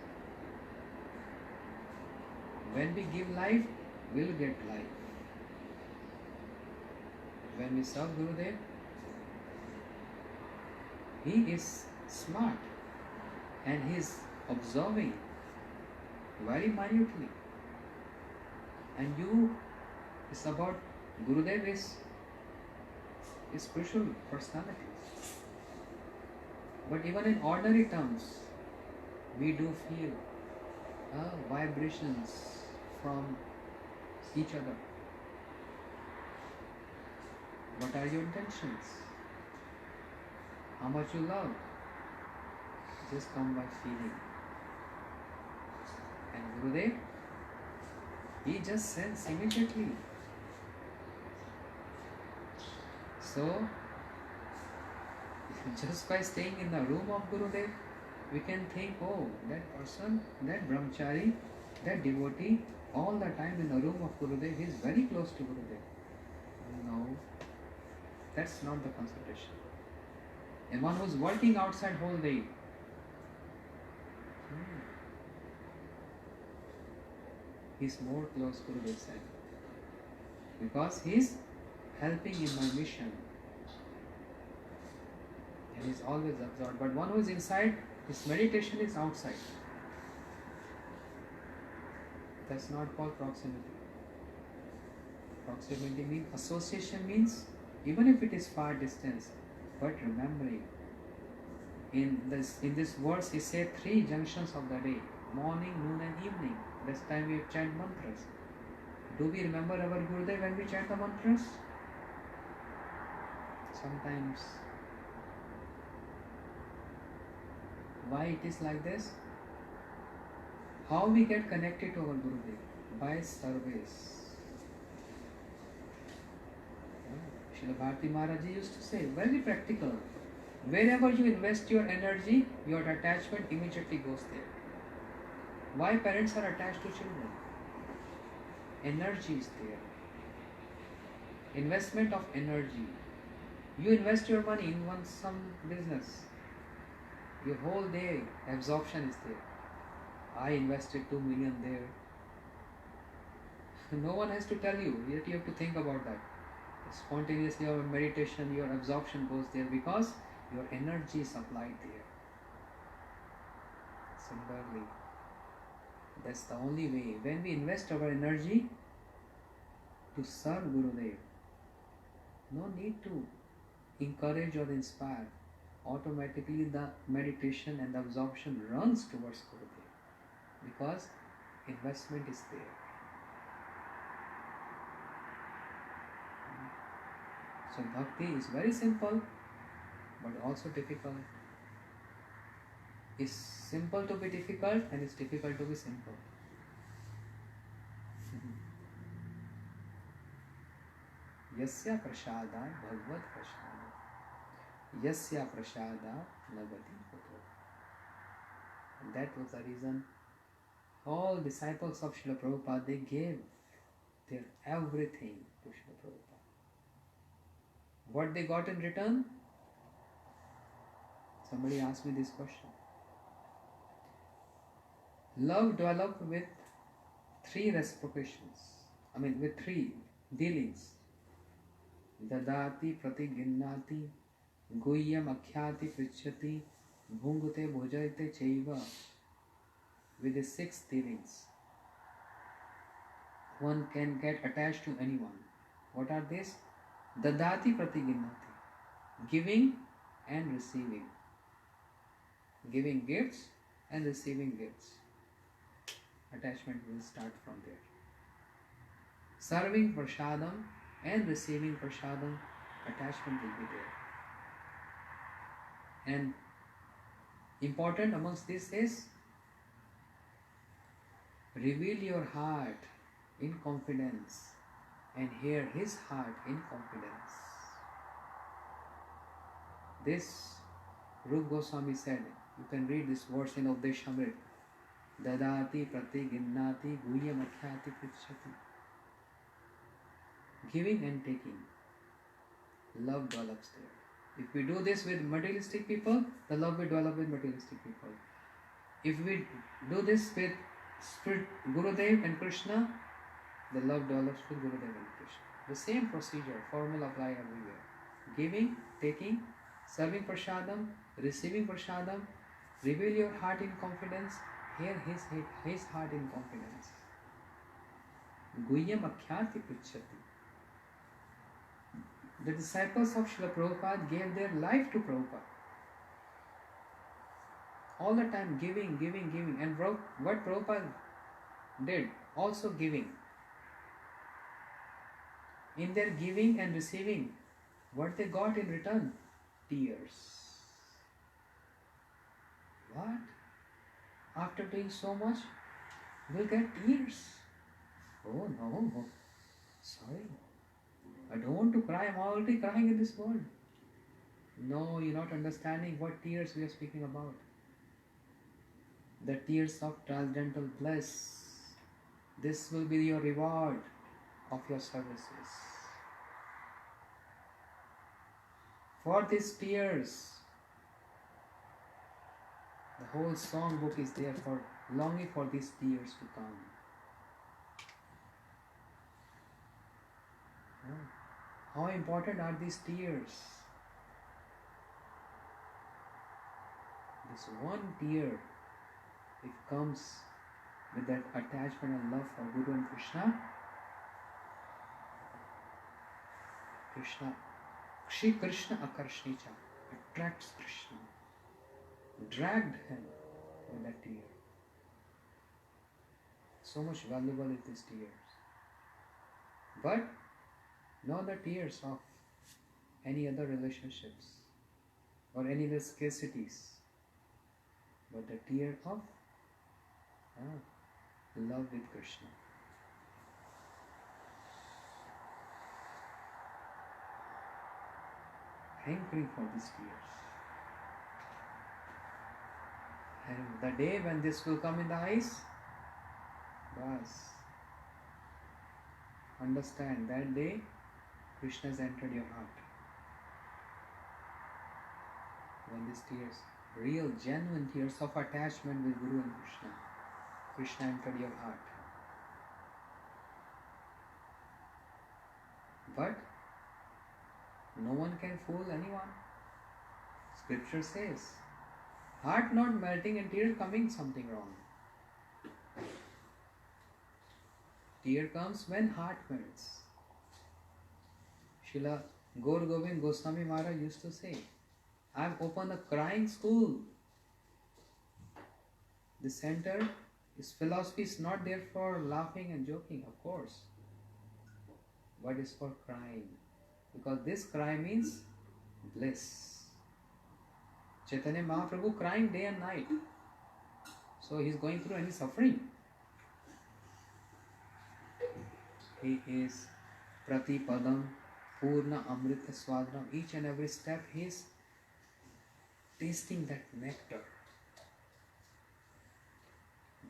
When we give life, we will get life. When we serve Gurudev, he is smart and he is observing very minutely. And it's about Gurudev is a spiritual personality. But even in ordinary terms, we do feel vibrations from each other. What are your intentions? How much you love? Just come by feeling. And Gurudev, he just sends immediately. So, just by staying in the room of Gurudev, we can think, oh, that person, that brahmachari, that devotee, all the time in the room of Gurudev, he is very close to Gurudev. No, that's not the concentration. And one who's working outside whole day, he's more close to Gurudev side. Because he's helping in my mission. And he's always absorbed. But one who is inside, his meditation is outside. That's not called proximity. Proximity means, association means, even if it is far distance, but remembering. In this verse, he said 3 junctions of the day, morning, noon and evening. That's time we chant mantras. Do we remember our Gurudev when we chant the mantras? sometimes. Why it is like this? How we get connected to our Gurudev? By service. Srila Bharati Maharaj used to say, very practical. Wherever you invest your energy, your attachment immediately goes there. Why parents are attached to children? Energy is there. Investment of energy. You invest your money in some business. Your whole day absorption is there. I invested 2 million there. No one has to tell you, yet you have to think about that. Spontaneously, your meditation, your absorption goes there because your energy is applied there. Similarly, that's the only way. When we invest our energy to serve Gurudev, no need to encourage or inspire. Automatically the meditation and the absorption runs towards Gurudev because investment is there. So bhakti is very simple but also difficult. It's simple to be difficult and it's difficult to be simple. Yasya prasada bhagavad prasada. Yasya prasada nagati puto. And that was the reason all disciples of Srila Prabhupada, they gave their everything to Srila Prabhupada. What they got in return? Somebody asked me this question. Love developed with 3 reciprocations. With 3 dealings. Dadati pratiginnati guhyam akhyati pritchati bhungute bhojayate chaiva. With the 6 dealings, one can get attached to anyone. What are these? Dadati pratiginnati, giving and receiving. Giving gifts and receiving gifts. Attachment will start from there. Serving prasadam and receiving prasadam, attachment will be there. And important amongst this is reveal your heart in confidence and hear his heart in confidence. This Rupa Goswami said, you can read this verse in Updeshamrit. Dadati pratiginnati guhyam akhyati pritchati. Giving and taking. Love develops there. If we do this with materialistic people, the love will develop with materialistic people. If we do this with Spirit, Gurudev and Krishna, the love develops with Gurudev and Krishna. The same procedure, formula apply everywhere. Giving, taking, serving prasadam, receiving prasadam, reveal your heart in confidence, hear his heart in confidence. Guhyam akhyati pritchati. The disciples of Srila Prabhupada gave their life to Prabhupada. All the time giving. And what Prabhupada did, also giving. In their giving and receiving, what they got in return? Tears. What? After doing so much, we'll get tears. Oh no, sorry. I don't want to cry, I'm already crying in this world. No, you're not understanding what tears we are speaking about. The tears of transcendental bliss. This will be your reward of your services. For these tears, the whole song book is there for longing for these tears to come. How important are these tears? This one tear, it comes with that attachment and love for Guru and Krishna. Shri Krishna Akarshnicha attracts Krishna, dragged him with that tear. So much valuable is these tears. But not the tears of any other relationships or any other scarcities, but the tear of love with Krishna. Hankering for these tears. And the day when this will come in the eyes, bas, understand that day Krishna has entered your heart. When these tears, real genuine tears of attachment with Guru and Krishna entered your heart. But no one can fool anyone. Scripture says, heart not melting and tear coming, something wrong. Tear comes when heart melts. Srila Gaur Govind Goswami Maharaj used to say, I have opened a crying school. The center, his philosophy is not there for laughing and joking, of course, but it's for crying. Because this cry means bliss. Chaitanya Mahaprabhu crying day and night. So he is going through any suffering. He is Pratipadam, Purna Amrita Swadram. Each and every step he is tasting that nectar,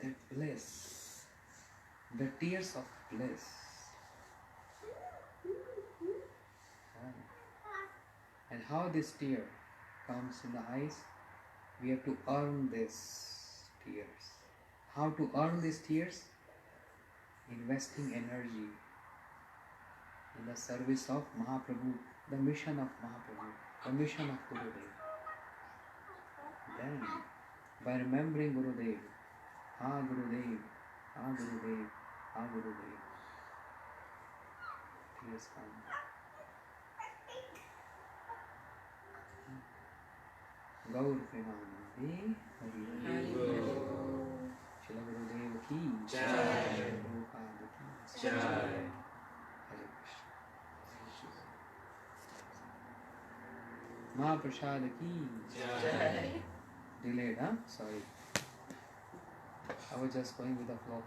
that bliss, the tears of bliss. And how this tear comes in the eyes, we have to earn these tears. How to earn these tears? Investing energy in the service of Mahaprabhu, the mission of Mahaprabhu, the mission of Gurudev. Then, by remembering Gurudev, Gurudev, Gurudev, Gurudev, tears come. Gaur Premanande Hari Hari Shila Gurudev ki Jai, Prabhupada ki Jai. Hare Krishna. Mahaprasad ki Jai. Delayed, huh? Sorry. I was just going with the flow.